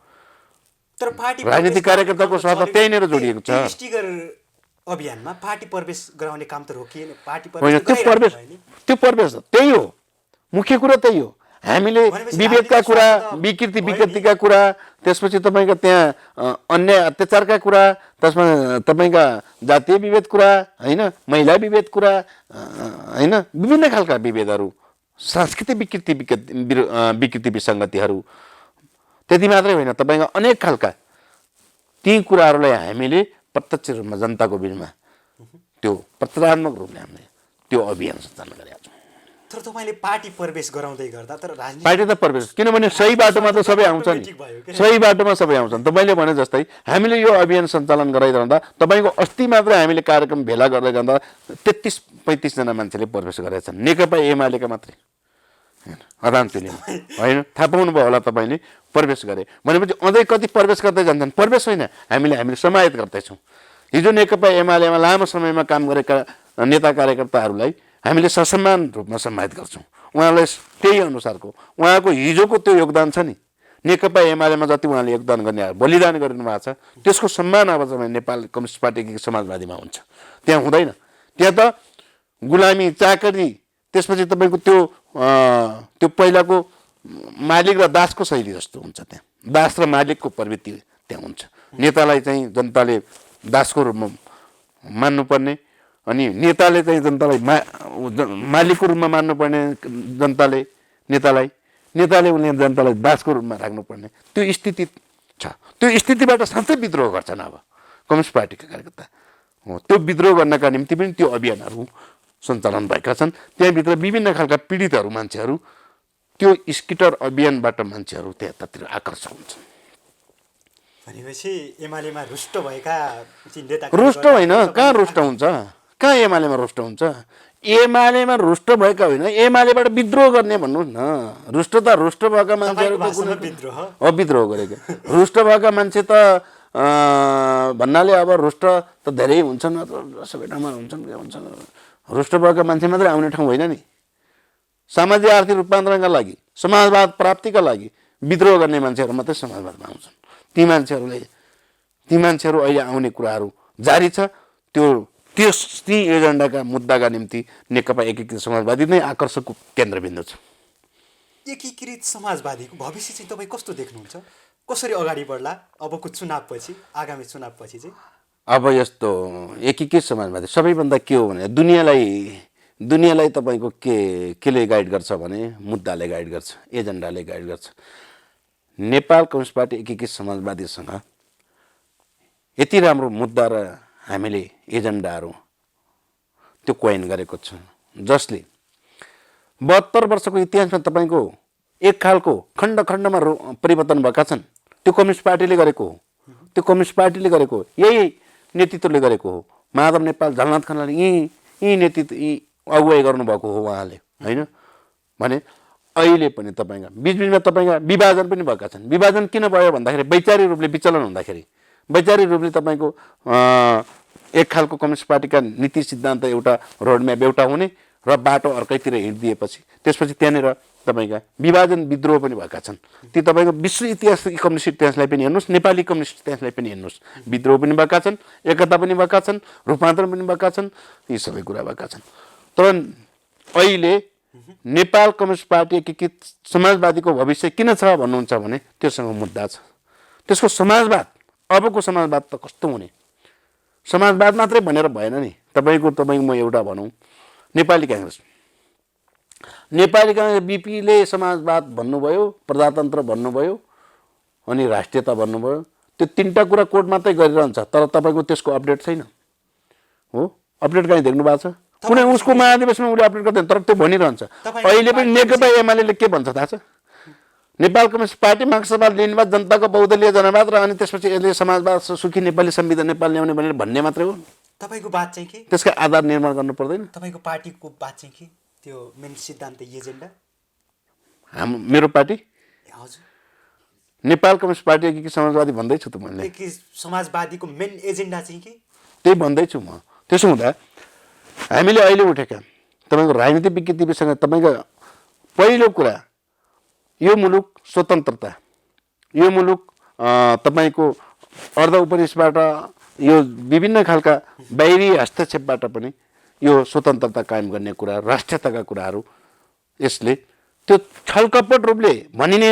तर पार्टी राजनीतिक कार्यकर्ताको स्वार्थ त्यहीँनिर जोडिएको छ। स्टिकर अभियानमा पार्टी प्रवेश गराउने काम त रोकिएन। पार्टी होइन, त्यो प्रवेश त्यही हो, मुख्य कुरा त्यही हो। हामीले विभेदका कुरा, विकृतिका कुरा, त्यसपछि तपाईँको त्यहाँ अन्य अत्याचारका कुरा, त्यसमा तपाईँका जातीय विभेद कुरा होइन, महिला विभेद कुरा होइन, विभिन्न खालका विभेदहरू, सांस्कृतिक विकृति विसङ्गतिहरू। त्यति मात्रै होइन, तपाईँका अनेक खालका ती कुराहरूलाई हामीले प्रत्यक्ष रूपमा जनताको बिचमा त्यो प्रचारात्मक रूपले हामीले त्यो अभियान सञ्चालन गरेका छौँ। तर तपाईँले पार्टी प्रवेश गराउँदै गर्दा तर पार्टी त प्रवेश, किनभने सही बाटोमा त सबै आउँछ नि, सही बाटोमा सबै आउँछन्। तपाईँले भने जस्तै हामीले यो अभियान सञ्चालन गराइरहँदा तपाईँको अस्ति मात्रै हामीले कार्यक्रम भेला गर्दै जाँदा 33-35 जना मान्छेले प्रवेश गरेका छन्, नेकपा एमालेका मात्रै अदानचुली होइन। थाहा पाउनुभयो होला तपाईँले, प्रवेश गरे भनेपछि अझै कति प्रवेश गर्दै जान्छन्। प्रवेश होइन, हामीले समाहित गर्दैछौँ। हिजो नेकपा एमालेमा लामो समयमा काम गरेका नेता कार्यकर्ताहरूलाई हामीले ससम्मान रूपमा सम्मानित गर्छौँ। उहाँलाई त्यही अनुसारको उहाँको हिजोको त्यो योगदान छ नि, नेकपा एमालेमा जति उहाँले योगदान गर्ने बलिदान गरिनुभएको छ, त्यसको सम्मान अब चाहिँ नेपाल कम्युनिस्ट पार्टी समाजवादीमा हुन्छ। त्यहाँ हुँदैन। त्यहाँ त गुलामी, चाकरी, त्यसपछि तपाईँको त्यो पहिलाको मालिक र दासको शैली जस्तो हुन्छ। त्यहाँ दास र मालिकको प्रवृत्ति त्यहाँ हुन्छ। नेतालाई चाहिँ जनताले दासको रूपमा मान्नुपर्ने अनि नेताले चाहिँ जनतालाई मालिकको रूपमा मान्नुपर्ने, नेताले उनले जनतालाई दासको रूपमा राख्नुपर्ने त्यो स्थिति छ। त्यो स्थितिबाट साँच्चै विद्रोह गर्छन् अब कम्युनिस्ट पार्टीका कार्यकर्ता। त्यो विद्रोह गर्नका निम्ति पनि त्यो अभियानहरू सञ्चालन भएका छन्। त्यहाँभित्र विभिन्न खालका पीडितहरू मान्छेहरू त्यो स्किटर अभियानबाट मान्छेहरू त्यतातिर आकर्षक हुन्छन्। भनेपछि एमालेमा रुष्ट भएका नेता रुष्ट होइन, कहाँ रुष्ट हुन्छ, कहाँ एमालेमा रुष्ट हुन्छ? एमालेमा रुष्ट भएका होइन, एमालेबाट विद्रोह गर्ने भन्नुहोस् न। रुष्ट भएका मान्छेहरू विद्रोह गरेका। रुष्ट भएका मान्छे त भन्नाले अब रुष्ट त धेरै हुन्छन्, सबै ठाउँमा हुन्छन्, के हुन्छन्। रुष्ट भएका मान्छे मात्रै आउने ठाउँ होइन नि। सामाजिक आर्थिक रूपान्तरणका लागि, समाजवाद प्राप्तिका लागि विद्रोह गर्ने मान्छेहरू मात्रै समाजवादमा आउँछन्। ती मान्छेहरू अहिले आउने कुराहरू जारी छ। ती एजेन्डाका मुद्दाका निम्ति नेकपा एकीकृत समाजवादी नै आकर्षकको केन्द्रबिन्दु छ। एकीकृत समाजवादीको भविष्य चाहिँ तपाईँ कस्तो देख्नुहुन्छ? कसरी अगाडि बढ्ला अबको चुनावपछि, आगामी चुनावपछि चाहिँ? अब यस्तो एकीकृत समाजवादी सबैभन्दा के हो भने दुनियाँलाई तपाईँको केले गाइड गर्छ भने मुद्दाले गाइड गर्छ, एजेन्डाले गाइड गर्छ। नेपाल कम्युनिस्ट पार्टी एकीकृत समाजवादीसँग यति राम्रो मुद्दा र हामीले एजेन्डाहरू त्यो कोइन गरेको छ, जसले 72 वर्षको इतिहासमा तपाईँको एक खालको खण्ड खण्डमा परिवर्तन भएका छन्। त्यो कम्युनिस्ट पार्टीले गरेको हो, त्यो कम्युनिस्ट पार्टीले गरेको हो, यही नेतृत्वले गरेको हो। माधव नेपाल, झलनाथ खनालले यी नेतृत्व अगुवाई गर्नुभएको हो उहाँले होइन। भने अहिले पनि तपाईँका बिचबिचमा तपाईँका विभाजन पनि भएका छन्। विभाजन किन भयो भन्दाखेरि वैचारिक रूपले विचलन हुँदाखेरि, वैचारिक रूपले तपाईँको एक खालको कम्युनिस्ट पार्टीका नीति सिद्धान्त एउटा रोडम्याप एउटा हुने र बाटो अर्कैतिर हिँडिदिएपछि त्यसपछि त्यहाँनिर तपाईँका विभाजन विद्रोह पनि भएका छन्। ती तपाईँको विश्व इतिहास कम्युनिस्ट इतिहासलाई पनि हेर्नुहोस्, नेपाली कम्युनिस्ट इतिहासलाई पनि हेर्नुहोस्, विद्रोह पनि भएका छन्, एकता पनि भएका छन्, रूपान्तरण पनि भएका छन्, यी सबै कुरा भएका छन्। तर अहिले नेपाल कम्युनिस्ट पार्टी एकीकृत समाजवादीको भविष्य किन छ भन्नुहुन्छ भने त्योसँग मुद्दा छ। त्यसको समाजवाद, अबको समाजवाद त कस्तो हुने? समाजवाद मात्रै भनेर भएन नि। तपाईँको म एउटा भनौँ, नेपाली काङ्ग्रेस बिपीले समाजवाद भन्नुभयो, प्रजातन्त्र भन्नुभयो, अनि राष्ट्रियता भन्नुभयो। त्यो तिनवटा कुरा कोट मात्रै गरिरहन्छ, तर तपाईँको त्यसको अपडेट छैन हो। अपडेट कहीँ देख्नु भएको छ? कुनै उसको महाधिवेशनमा उसले अपडेट गर्दैन, तर त्यो भनिरहन्छ। अहिले पनि नेकपा एमाले के भन्छ थाहा छ? नेपाल कम्युनिस्ट पार्टी मार्क्सवाद लेनिनवाद जनताको बहुदलीय जनवाद र अनि त्यसपछि यसले समाजवाद सुखी नेपाली संविधान नेपाल ल्याउने भनेर भन्ने मात्रै हो। तपाईँको बात चाहिँ के? त्यसका आधार निर्माण गर्नु पर्दैन? तपाईँको पार्टीको बात चाहिँ के? त्यो मेन सिद्धान्त एजेन्डा मेरो पार्टी हजुर नेपाल कम्युनिस्ट पार्टी एकीकृत समाजवादी भन्दैछु त मैले। समाजवादीको मेन एजेन्डा चाहिँ के? त्यही भन्दैछु म। त्यसो हुँदा हामीले अहिले उठेका तपाईँको राजनीतिक विकृतिसँग तपाईँको पहिलो कुरा यो मुलुक स्वतन्त्रता, यो मुलुक तपाईँको अर्ध उपनिवेशबाट यो विभिन्न खालका बाहिरी हस्तक्षेपबाट पनि यो स्वतन्त्रता कायम गर्ने कुरा, राष्ट्रियताका कुराहरू यसले त्यो छलकपट रूपले भनिने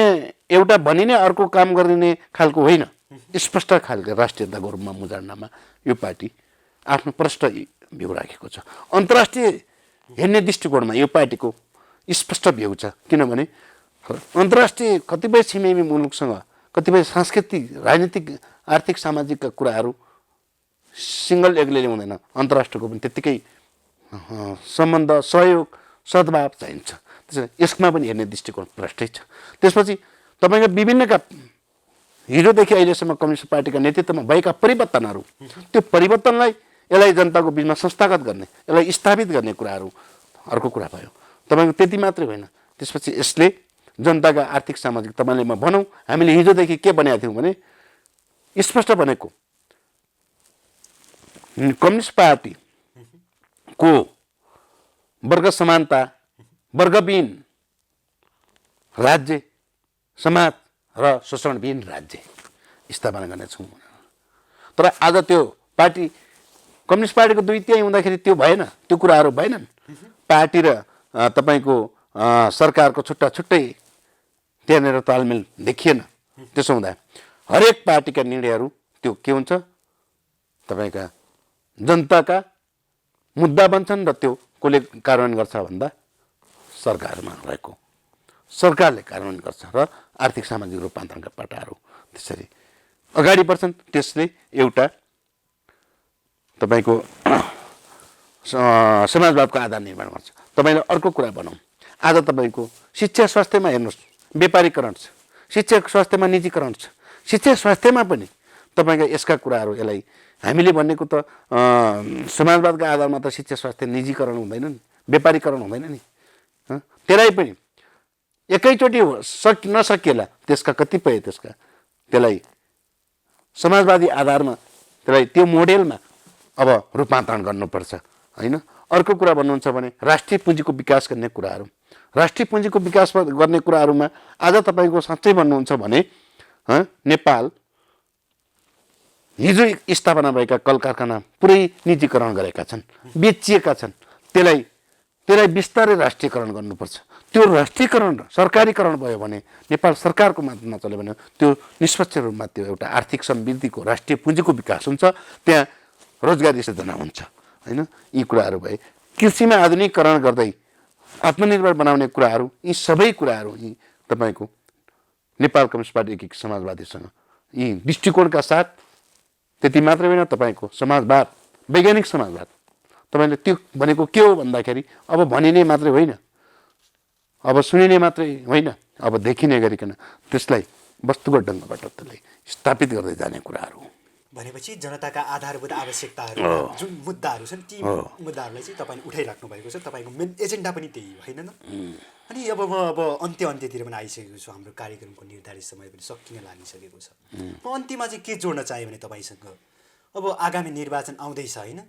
एउटा भनिने अर्को काम गरिने खालको होइन, स्पष्ट खालको राष्ट्रियताको रूपमा मुजार्नमा यो पार्टी आफ्नो प्रष्ट भ्यू राखेको छ। अन्तर्राष्ट्रिय हेर्ने दृष्टिकोणमा यो पार्टीको स्पष्ट भ्यू छ। किनभने अन्तर्राष्ट्रिय कतिपय छिमेकी मुलुकसँग कतिपय सांस्कृतिक, राजनीतिक, आर्थिक, सामाजिकका कुराहरू सिङ्गल एक्लै ल्याउँदैन। अन्तर्राष्ट्रको पनि त्यत्तिकै सम्बन्ध, सहयोग, सद्भाव चाहिन्छ। त्यसैले यसमा पनि हेर्ने दृष्टिकोण प्रष्टै छ। त्यसपछि तपाईँको विभिन्नका हिजोदेखि अहिलेसम्म कम्युनिस्ट पार्टीका नेतृत्वमा भएका परिवर्तनहरू, त्यो परिवर्तनलाई यसलाई जनताको बिचमा संस्थागत गर्ने, यसलाई स्थापित गर्ने कुराहरू अर्को कुरा भयो। तपाईँको त्यति मात्रै होइन, त्यसपछि यसले जनताका आर्थिक सामाजिक तपाईँले म भनौँ हामीले हिजोदेखि के भनेका थियौँ भने स्पष्ट भनेको कम्युनिस्ट पार्टीको वर्ग समानता, वर्गविहीन राज्य, समाज र शोषणविहीन राज्य स्थापना गर्नेछौँ। तर आज त्यो पार्टी कम्युनिस्ट पार्टीको 2/3 हुँदाखेरि त्यो भएन, त्यो कुराहरू भएनन्। पार्टी र तपाईँको सरकारको छुट्टा छुट्टै त्यहाँनिर तालमेल देखिएन। त्यसो हुँदा हरेक पार्टीका निर्णयहरू त्यो के हुन्छ, तपाईँका जनताका मुद्दा बन्छन् र त्यो कसले कार्यान्वयन गर्छ भन्दा सरकारमा रहेको सरकारले कार्यान्वयन गर्छ र आर्थिक सामाजिक रूपान्तरणका पाटाहरू त्यसरी अगाडि बढ्छन्। त्यसले एउटा तपाईँको समाजवादको आधार निर्माण गर्छ। तपाईँले अर्को कुरा भनौँ, आज तपाईँको शिक्षा स्वास्थ्यमा हेर्नुहोस् व्यापारीकरण छ, शिक्षा स्वास्थ्यमा निजीकरण छ। शिक्षा स्वास्थ्यमा पनि तपाईँका यसका कुराहरू, यसलाई हामीले भनेको त समाजवादका आधारमा त शिक्षा स्वास्थ्य निजीकरण हुँदैन नि, व्यापारीकरण हुँदैन नि। त्यसलाई पनि एकैचोटि नसकिएला त्यसका कतिपय त्यसलाई समाजवादी आधारमा त्यसलाई त्यो मोडेलमा अब रूपान्तरण गर्नुपर्छ होइन। अर्को कुरा भन्नुहुन्छ भने राष्ट्रिय पुँजीको विकास गर्ने कुराहरू, राष्ट्रिय पुँजीको विकास गर्ने कुराहरूमा आज तपाईँको साँच्चै भन्नुहुन्छ भने नेपाल हिजो स्थापना भएका कल कारखाना पुरै निजीकरण गरेका छन्, बेचिएका छन्। त्यसलाई बिस्तारै राष्ट्रियकरण गर्नुपर्छ। त्यो राष्ट्रियकरण सरकारीकरण भयो भने नेपाल सरकारको माध्यममा चल्यो भने त्यो निष्पक्ष रूपमा त्यो एउटा आर्थिक समृद्धिको राष्ट्रिय पुँजीको विकास हुन्छ, त्यहाँ रोजगारी सृजना हुन्छ होइन। यी कुराहरू भए कृषिमा आधुनिकीकरण गर्दै आत्मनिर्भर बनाउने कुराहरू, यी सबै कुराहरू यी तपाईँको नेपाल कम्युनिस्ट पार्टी एकीकृत समाजवादीसँग यी दृष्टिकोणका साथ त्यति मात्रै होइन, तपाईँको समाजवाद, वैज्ञानिक समाजवाद तपाईँले त्यो भनेको के हो भन्दाखेरि अब भनिने मात्रै होइन, अब सुनिने मात्रै होइन, अब देखिने गरिकन त्यसलाई वस्तुगत ढङ्गबाट त्यसलाई स्थापित गर्दै जाने कुराहरू भनेपछि जनताका आधारभूत आवश्यकताहरू जुन मुद्दाहरू छन् ती मुद्दाहरूलाई चाहिँ तपाईँले उठाइराख्नु भएको छ। तपाईँको मेन एजेन्डा पनि त्यही होइन न। अनि अब अन्त्यतिर पनि आइसकेको छु, हाम्रो कार्यक्रमको निर्धारित समय पनि सकिन लागिसकेको छ। म अन्त्यमा चाहिँ के जोड्न चाहेँ भने तपाईँसँग अब आगामी निर्वाचन आउँदैछ होइन,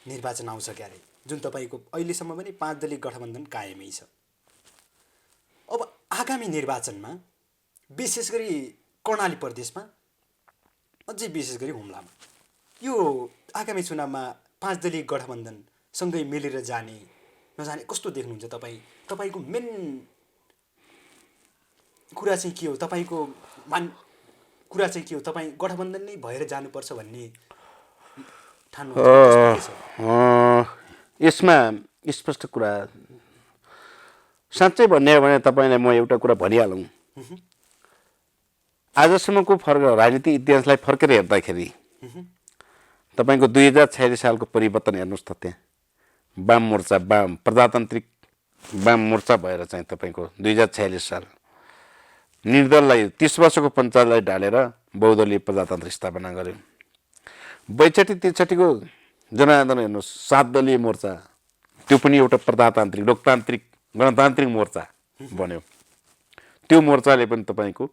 निर्वाचन आउँछ क्यारे, जुन तपाईँको अहिलेसम्म पनि 5 दलीय गठबन्धन कायमै छ। अब आगामी निर्वाचनमा विशेष गरी कर्णाली प्रदेशमा, अझै विशेष गरी हुम्लामा यो आगामी चुनावमा 5 दलीय गठबन्धन सँगै मिलेर जाने नजाने कस्तो देख्नुहुन्छ तपाईँ? तपाईँको मेन कुरा चाहिँ के हो? तपाईँको कुरा चाहिँ के हो? तपाईँ गठबन्धन नै भएर जानुपर्छ भन्ने ठान्नुहुन्छ? यसमा स्पष्ट कुरा साँच्चै भन्ने हो भने तपाईँलाई म एउटा कुरा भनिहालौँ। आजसम्मको फर्क राजनीतिक इतिहासलाई फर्केर हेर्दाखेरि तपाईँको 2046 सालको परिवर्तन हेर्नुहोस् त, त्यहाँ वाम मोर्चा, वाम प्रजातान्त्रिक वाम मोर्चा भएर चाहिँ तपाईँको 2046 साल निर्दललाई 30 वर्षको पञ्चायतलाई ढालेर बहुदलीय प्रजातन्त्र स्थापना गर्यो। 62-63को जनआन्दोलन हेर्नुहोस्, 7 दलीय मोर्चा, त्यो पनि एउटा प्रजातान्त्रिक लोकतान्त्रिक गणतान्त्रिक मोर्चा बन्यो। त्यो मोर्चाले पनि तपाईँको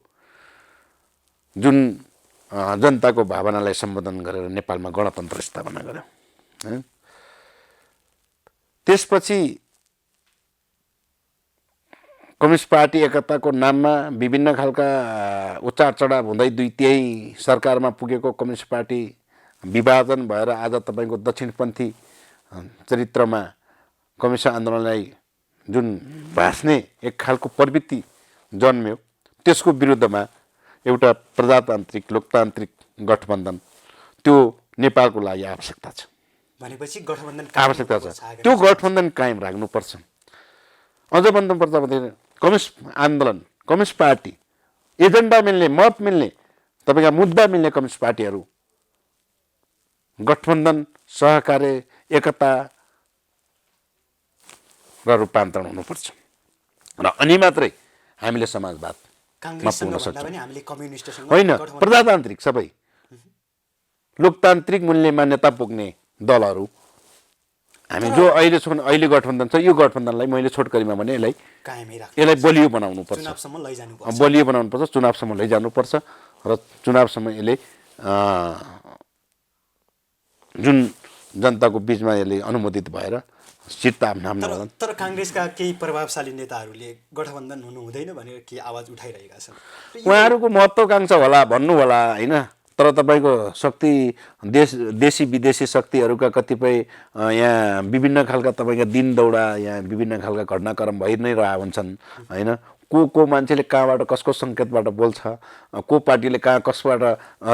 जुन जनताको भावनालाई सम्बोधन गरेर नेपालमा गणतन्त्र स्थापना गर्यो। त्यसपछि कम्युनिस्ट पार्टी एकताको नाममा विभिन्न खालका उचार चढाव हुँदै 2/3 सरकारमा पुगेको कम्युनिस्ट पार्टी विभाजन भएर आज तपाईँको दक्षिणपन्थी चरित्रमा कम्युनिस्ट आन्दोलनलाई जुन भाँच्ने एक खालको प्रवृत्ति जन्म्यो, त्यसको विरुद्धमा एउटा प्रजातान्त्रिक लोकतान्त्रिक गठबन्धन त्यो नेपालको लागि आवश्यकता छ। भनेपछि गठबन्धन आवश्यकता छ, त्यो गठबन्धन कायम राख्नुपर्छ। अझ भन्नुपर्छ भने कम्युनिस्ट आन्दोलन, कम्युनिस्ट पार्टी, एजेन्डा मिल्ने, मत मिल्ने, तपाईँका मुद्दा मिल्ने कम्युनिस्ट पार्टीहरू गठबन्धन, सहकार्य, एकता र रूपान्तरण हुनुपर्छ र अनि मात्रै हामीले समाजवाद कांग्रेससँग भन्दा पनि हामीले कम्युनिस्टसँग होइन, प्रजातान्त्रिक सबै लोकतान्त्रिक मूल्य मान्यता पुग्ने दलहरू हामी जो अहिले गठबन्धन छ, यो गठबन्धनलाई मैले छोटकरीमा भने यसलाई बलियो बनाउनुपर्छ, बलियो बनाउनुपर्छ, चुनावसम्म लैजानुपर्छ र चुनावसम्म यसले जुन जनताको बिचमा यसले अनुमोदित भएर सिट आफ्नो तर कांग्रेसका केही प्रभावशाली नेताहरूले गठबन्धन हुनु हुँदैन भनेर के आवाज उठाइरहेका छन्। उहाँहरूको महत्त्वाकांक्षा होला, भन्नु होला होइन, तर तपाईँको शक्ति देशी विदेशी शक्तिहरूका कतिपय यहाँ विभिन्न खालका तपाईँका दिन दौडा, यहाँ विभिन्न खालका घटनाक्रम भइ नै रहा हुन्छन् होइन। को मान्छेले कहाँबाट कसको सङ्केतबाट बोल्छ, को पार्टीले कहाँ कसबाट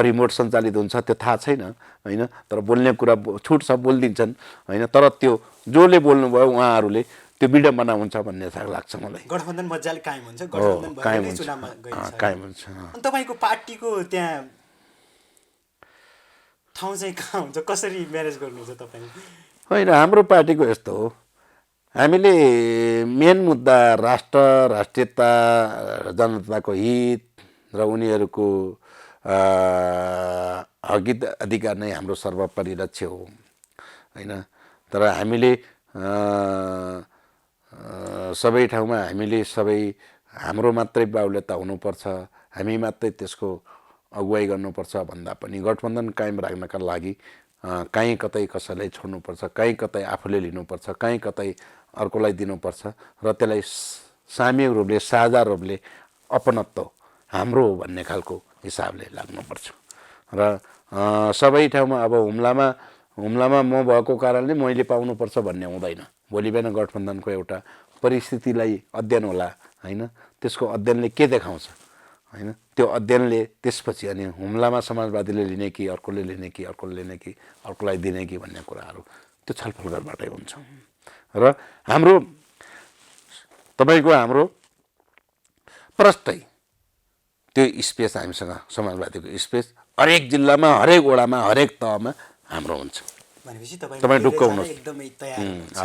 रिमोट सञ्चालित हुन्छ त्यो थाहा छैन होइन, तर बोल्ने कुरा छुट छ, बोलिदिन्छन् होइन। तर त्यो जसले बोल्नुभयो उहाँहरूले त्यो विडम्बना हुन्छ भन्ने लाग्छ मलाई। गठबन्धन मजाले कायम हुन्छ, गठबन्धन भएरै चुनावमा गइन्छ, कायम हुन्छ। अनि तपाईँको पार्टीको त्यहाँ ठाउँ चाहिँ कहाँ हुन्छ, कसरी म्यानेज गर्नुहुन्छ तपाईँ? होइन, हाम्रो पार्टीको यस्तो हो, हामीले मेन मुद्दा राष्ट्र, राष्ट्रियता, जनताको हित र उनीहरूको हक अधिकार नै हाम्रो सर्वोपरि लक्ष्य हो होइन। तर हामीले सबै ठाउँमा हाम्रो मात्रै बाहुल्यता हुनुपर्छ, हामी मात्रै त्यसको अगुवाई गर्नुपर्छ भन्दा पनि गठबन्धन कायम राख्नका लागि कहीँ कतै कसैलाई छोड्नुपर्छ, कहीँ कतै आफूले लिनुपर्छ, कहीँ कतै अर्कोलाई दिनुपर्छ र त्यसलाई सामूहिक रूपले, साझा रूपले अपनत्व हाम्रो हो भन्ने खालको हिसाबले लाग्नुपर्छ। र सबै ठाउँमा अब हुम्लामा म भएको कारणले मैले पाउनुपर्छ भन्ने हुँदैन। भोलि बिहान गठबन्धनको एउटा परिस्थितिलाई अध्ययन होला होइन, त्यसको अध्ययनले के देखाउँछ होइन, त्यो अध्ययनले त्यसपछि अनि हुम्लामा समाजवादीले लिने कि अर्कोले लिने कि अर्कोले लिने कि अर्कोलाई दिने कि भन्ने कुराहरू त्यो छलफल गर्नबाटै हुन्छ। र हाम्रो प्रष्टै त्यो स्पेस हामीसँग समाजवादीको स्पेस हरेक जिल्लामा, हरेक वडामा, हरेक तहमा हाम्रो हुन्छ। भनेपछि तपाईँ ढुक्क हुनुहोस्। एकदमै तयार हुनुहुन्छ।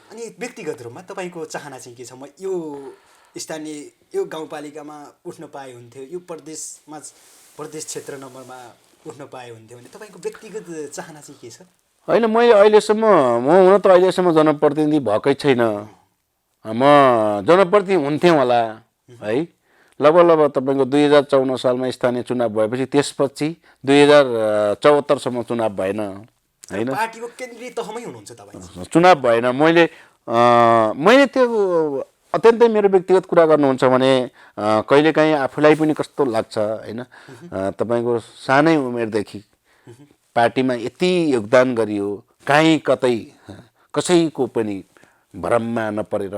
अनि व्यक्तिगत रूपमा तपाईँको चाहना चाहिँ के छ? म यो स्थानीय यो गाउँपालिकामा उठ्न पाए हुन्थ्यो, यो प्रदेश क्षेत्र नम्बरमा उठ्न पाए हुन्थ्यो भने तपाईँको व्यक्तिगत चाहना चाहिँ के छ? होइन, म हुन त अहिलेसम्म जनप्रतिनिधि भएकै छैन। म जनप्रतिनिधि हुन्थेँ होला है, लगभग तपाईँको 2054 सालमा स्थानीय चुनाव भएपछि त्यसपछि 2074 चुनाव भएन होइन, पार्टीको केन्द्रीय तहमै हुनुहुन्छ तपाईँ। चुनाव भएन। मैले त्यो अत्यन्तै मेरो व्यक्तिगत कुरा गर्नुहुन्छ भने कहिलेकाहीँ आफूलाई पनि कस्तो लाग्छ होइन, तपाईँको सानै उमेरदेखि पार्टीमा यति योगदान गरियो, काहीँ कतै कसैको पनि भ्रममा नपरेर,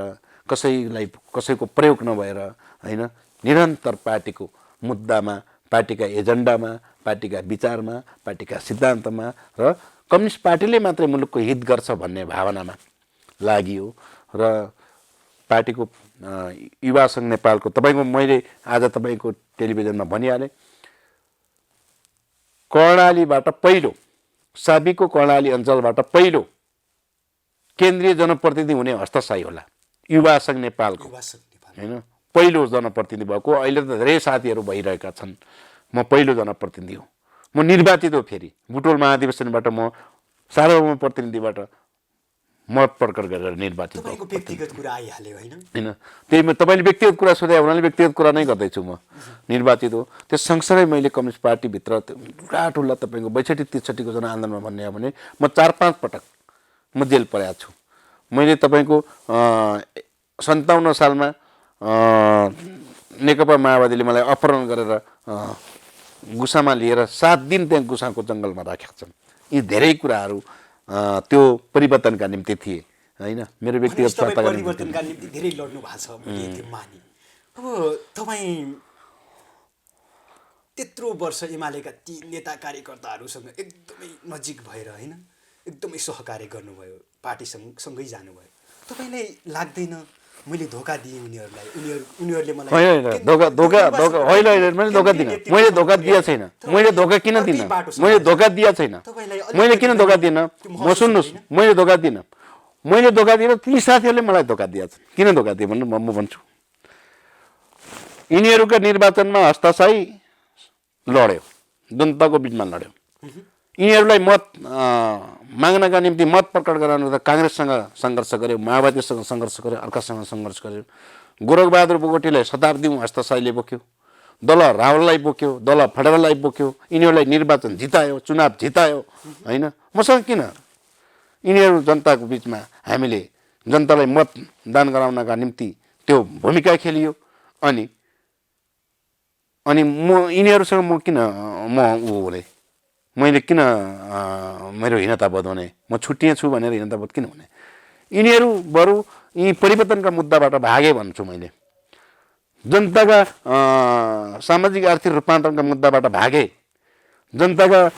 कसैको प्रयोग नभएर होइन, निरन्तर पार्टीको मुद्दामा, पार्टीका एजेन्डामा, पार्टीका विचारमा, पार्टीका सिद्धान्तमा र कम्युनिस्ट पार्टीले मात्रै मुलुकको हित गर्छ भन्ने भावनामा लागियो र पार्टीको युवा सङ्घ नेपालको तपाईँको मैले आज तपाईँको टेलिभिजनमा भनिहालेँ, कर्णालीबाट पहिलो साबीको कर्णाली अञ्चलबाट पहिलो केन्द्रीय जनप्रतिनिधि हुने हस्तशाही होला युवा सङ्घ नेपालको होइन, पहिलो जनप्रतिनिधि भएको। अहिले त धेरै साथीहरू भइरहेका छन्, म पहिलो जनप्रतिनिधि हो, म निर्वाचित हो, फेरि बुटोल महाधिवेशनबाट म सार्वभौम प्रतिनिधिबाट मत प्रकट गरेर निर्वाचित हो। तपाईँको व्यक्तिगत कुरा आइहाल्यो होइन, त्यही तपाईँले व्यक्तिगत कुरा सोधे हुनाले व्यक्तिगत कुरा नै गर्दैछु। म निर्वाचित हो। त्यस सँगसँगै मैले कम्युनिस्ट पार्टीभित्र ठुला ठुला तपाईँको 62-63को जनआन्दोलनमा भन्ने हो भने म 4-5 पटक म जेल परेको छु। मैले तपाईँको 57 सालमा नेकपा माओवादीले मलाई अपहरण गरेर गुसामा लिएर 7 दिन त्यहाँ गुसाको जङ्गलमा राखेका छन्। यी धेरै कुराहरू त्यो परिवर्तनका निम्ति थिए होइन, मेरो व्यक्तिगत स्वार्थका परिवर्तनका निम्ति धेरै लड्नु भएको छ, मैले त्यो माने। अब तपाईँ त्यत्रो वर्ष एमालेका ती नेता कार्यकर्ताहरूसँग एकदमै नजिक भएर होइन, एकदमै सहकार्य गर्नुभयो, पार्टीसँगै जानुभयो। तपाईँलाई लाग्दैन मैले धोका दिएँ उनीहरूलाई, उनीहरूले मलाई होइन, मैले धोका दिनँ, मैले धोका दिएको छैन, मैले धोका किन दिनँ, मैले धोका दिएको छैन, मैले किन धोका दिनँ, म सुन्नुहोस्, मैले धोका दिनँ, मैले धोका दिएर ती साथीहरूले मलाई धोका दिएको छ। किन धोका दिए भन्नु म भन्छु। यिनीहरूका निर्वाचनमा हस्ताशाही लड्यो, जनताको बिचमा लड्यो, यिनीहरूलाई मत माग्नका निम्ति मत प्रकट गराउनु त काङ्ग्रेससँग सङ्घर्ष गर्यो, माओवादीसँग सङ्घर्ष गर्यो, अर्कासँग सङ्घर्ष गर्यो। गोरखबहादुर बोगटीलाई शताब्दीौँ हस्तशाहीले बोक्यो, दल रावललाई बोक्यो, दल फडेरालाई बोक्यो, यिनीहरूलाई निर्वाचन जितायो, चुनाव जितायो होइन। मसँग किन? यिनीहरू जनताको बिचमा हामीले जनतालाई मत दान गराउनका निम्ति त्यो भूमिका खेलियो। अनि म यिनीहरूसँग म किन हुने, मैले किन मेरो हीनताबोध हुने, म छुट्टिएछु भनेर हीनताबोध किन हुने? यिनीहरू बरु यी परिवर्तनका मुद्दाबाट भागे भन्छु मैले, जनताका सामाजिक आर्थिक रूपान्तरणका मुद्दाबाट भागे, जनताका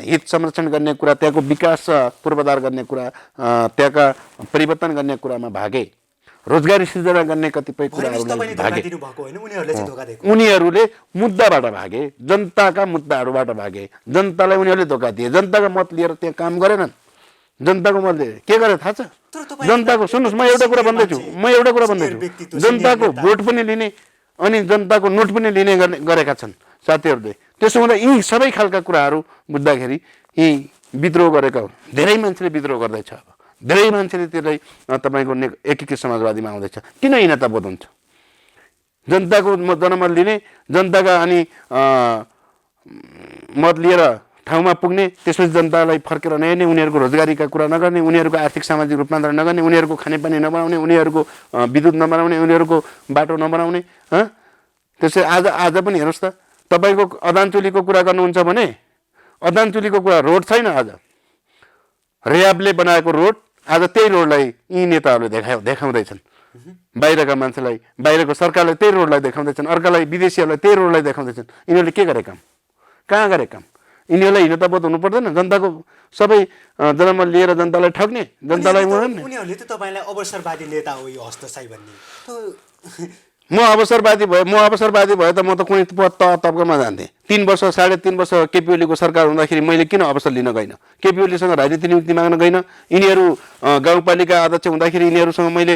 हित संरक्षण गर्ने कुरा, त्यहाँको विकास पूर्वाधार गर्ने कुरा, त्यहाँका परिवर्तन गर्ने कुरामा भागे, रोजगारी सृजना गर्ने कतिपय कुराहरूलाई भागे। उनीहरूले मुद्दाबाट भागे, जनताका मुद्दाहरूबाट भागे, जनतालाई उनीहरूले धोका दिए, जनताको मत लिएर त्यहाँ काम गरेनन्। जनताको मत लिएर के गरे थाहा छ? जनताको सुन्नुहोस्, म एउटा कुरा भन्दैछु, जनताको भोट पनि लिने अनि जनताको नोट पनि लिने गरेका छन् साथीहरूले। त्यसो हुँदा यी सबै खालका कुराहरू बुझ्दाखेरि यी विद्रोह गरेका धेरै मान्छेले विद्रोह गर्दैछ। अब धेरै मान्छेले त्यसलाई तपाईँको एकीकृत समाजवादीमा आउँदैछ। किन हीनता बोध हुन्छ? जनताको जनमत लिने, जनताका अनि मत लिएर ठाउँमा पुग्ने, त्यसपछि जनतालाई फर्केर नहेर्ने, उनीहरूको रोजगारीका कुरा नगर्ने, उनीहरूको आर्थिक सामाजिक रूपान्तरण नगर्ने, उनीहरूको खानेपानी नबनाउने, उनीहरूको विद्युत नबनाउने, उनीहरूको बाटो नबनाउने। त्यसै आज पनि हेर्नुहोस् त, तपाईँको अदानचुलीको कुरा गर्नुहुन्छ भने अदानचुलीको कुरा रोड छैन। आज रेयाबले बनाएको रोड, आज त्यही रोडलाई यी नेताहरूले देखाउँदैछन्। बाहिरका मान्छेलाई, बाहिरको सरकारलाई त्यही रोडलाई देखाउँदैछन्, अर्कालाई विदेशीहरूलाई त्यही रोडलाई देखाउँदैछन्। यिनीहरूले के गरे काम? कहाँ गरे काम? यिनीहरूलाई हीनताबोध हुनु पर्दैन? जनताको सबै जनमत लिएर जनतालाई ठग्ने, जनतालाई उनीहरूले त तपाईँलाई अवसरवादी नेता हो यो हस्तशाही भन्ने। म अवसरवादी भए त म त कुनै तबकामा जान्थेँ। 3 वर्ष 3.5 वर्ष केपी ओलीको सरकार हुँदाखेरि मैले किन अवसर लिन गइनँ? केपी ओलीसँग राजनीति नियुक्ति माग्न गइनँ। यिनीहरू गाउँपालिका अध्यक्ष हुँदाखेरि यिनीहरूसँग मैले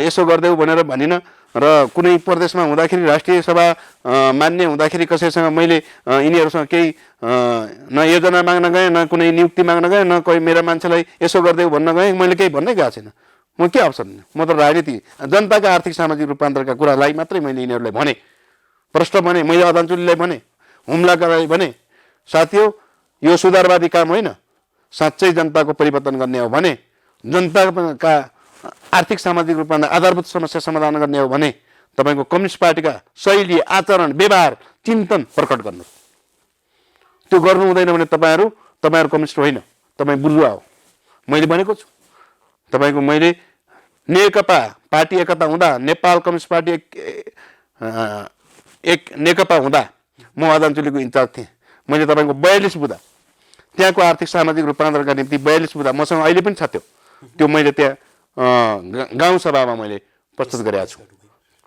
यसो गरिदेऊ भनेर भनिनँ, र कुनै प्रदेशमा हुँदाखेरि राष्ट्रिय सभा मान्य हुँदाखेरि कसैसँग मैले यिनीहरूसँग केही न योजना माग्न गएँ, न कुनै नियुक्ति माग्न गएँ, न कोही मेरा मान्छेलाई यसो गरिदेऊ भन्न गएँ। मैले केही भन्नै गएको छैन। म के अवसर लिने? म त राजनीति, जनताका आर्थिक सामाजिक रूपान्तरणका कुरालाई मात्रै मैले यिनीहरूलाई भने। प्रश्न भने मैले अदालतले भने हुम्लाकालाई भने साथी हो यो सुधारवादी काम होइन साँच्चै जनताको परिवर्तन गर्ने हो भने जनताका आर्थिक सामाजिक रूपमा आधारभूत समस्या समाधान गर्ने हो भने तपाईको कम्युनिस्ट पार्टीका शैली आचरण व्यवहार चिन्तन प्रकट गर्नु त्यो गर्नु हुँदैन भने तपाईहरु कम्युनिस्ट होइन तपाई बुर्जुवा हो मैले भनेको छु तपाईको मैले नेकपा पार्टी एकता हुँदा नेपाल कम्युनिस्ट पार्टी एक नेकपा हुँदा म आदनचुलीको इन्चार्ज थिएँ मैले तपाईको 42 बुँदा त्यहाँको आर्थिक सामाजिक रूपान्तरणका निम्ति 42 बुँदा मसँग अहिले पनि छ त्यो मैले त्यहाँ गाउँ सभामा मैले प्रस्तुत गरेको छु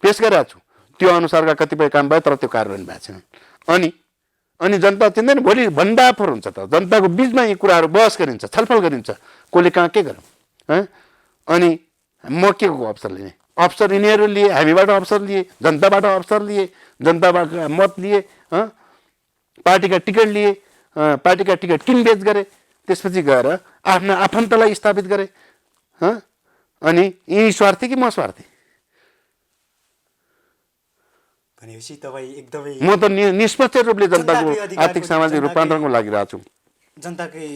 पेश गरेको छु त्यो अनुसारका कतिपय काम भए तर त्यो कार्यान्वयन भएको छैन अनि जनता चिन्दैन भोलि भन्दा फर हुन्छ त जनताको बीचमा यी कुराहरू बहस गरिन्छ छलफल गरिन्छ कोले कहाँ के गरौँ अनि म के को अवसर लिने अवसर यिनीहरू लिए हामीबाट अवसर लिए जनताबाट अवसर लिए जनताबाट मत लिए पार्टीका टिकट लिए पार्टीका टिकट किनबेच गरे त्यसपछि गएर आफ्ना आफन्तलाई स्थापित गरे अनि यी स्वार्थी कि म स्वार्थी भनेपछि तपाई एकदमै म त निष्पक्ष रूपले जनताको आर्थिक सामाजिक रूपान्तरणको लागि रहेछु जनताकै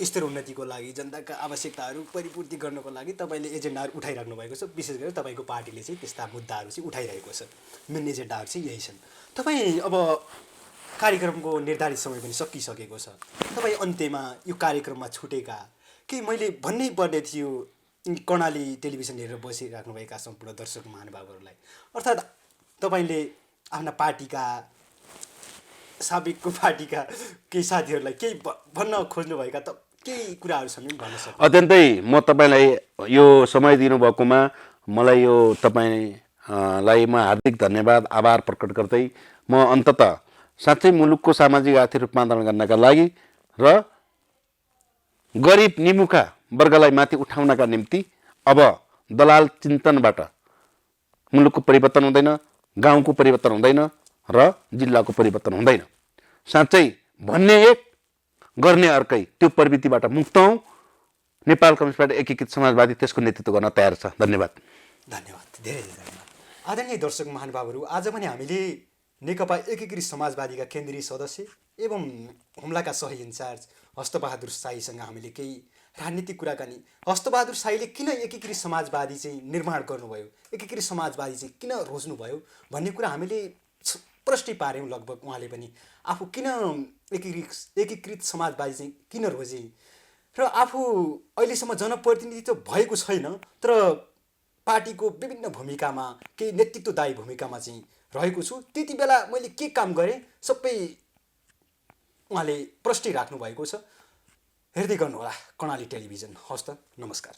स्तर उन्नतिको लागि जनताका आवश्यकताहरू परिपूर्ति गर्नको लागि तपाईले एजेन्डाहरू उठाइराख्नु भएको छ विशेष गरी तपाईको पार्टीले चाहिँ त्यस्ता मुद्दाहरू चाहिँ उठाइरहेको छ मेन एजेन्डाहरू चाहिँ यही छन् तपाई अब कार्यक्रमको निर्धारित समय पनि सकिसकेको छ तपाई अन्त्यमा यो कार्यक्रममा छुटेका के मैले भन्नै पर्ने थियो कर्णाली टेलिभिजन हेरेर बसिराख्नुभएका सम्पूर्ण दर्शक महानुभावहरूलाई अर्थात् तपाईले आफ्ना पार्टीका साबिकको पार्टीका केही साथीहरूलाई केही भन्न खोज्नुभएका त केही कुराहरू छन् नि भन्न सक्नु अत्यन्तै म तपाईलाई यो समय दिनुभएकोमा मलाई यो तपाईलाई म हार्दिक धन्यवाद आभार प्रकट गर्दै म अन्ततः साथै मुलुकको सामाजिक आर्थिक रूपान्तरण गर्नका लागि र गरिब निमुखा वर्गलाई माथि उठाउनका निम्ति अब दलाल चिन्तनबाट मुलुकको परिवर्तन हुँदैन गाउँको परिवर्तन हुँदैन र जिल्लाको परिवर्तन हुँदैन साँच्चै भन्ने एक गर्ने अर्कै त्यो प्रवृत्तिबाट मुक्त हौं नेपाल कम्युनिस्ट पार्टी एकीकृत समाजवादी त्यसको नेतृत्व गर्न तयार छ धन्यवाद धेरै धन्यवाद आदरणीय दर्शक महानुभावहरू आज पनि हामीले नेकपा एकीकृत समाजवादीका केन्द्रीय सदस्य एवं हुम्लाका सही इन्चार्ज हस्तबहादुर शाहीसँग हामीले केही राजनीतिक कुराकानी हस्तबहादुर शाहीले किन एकीकृत समाजवादी चाहिँ निर्माण गर्नुभयो एकीकृत समाजवादी चाहिँ किन रोज्नुभयो भन्ने कुरा हामीले प्रष्टि पार्यौं लगभग उहाँले पनि आफू किन एकीकृत समाजवादी चाहिँ किन रोजे र आफू अहिलेसम्म जनप्रतिनिधित्व भएको छैन तर पार्टीको विभिन्न भूमिकामा केही नेतृत्वदायी भूमिकामा चाहिँ रहेको छु त्यति बेला मैले के काम गरेँ सबै उहाँले प्रष्टि राख्नु भएको छ हेर्दै गर्नुहोला कर्णाली टेलिभिजन हस्त नमस्कार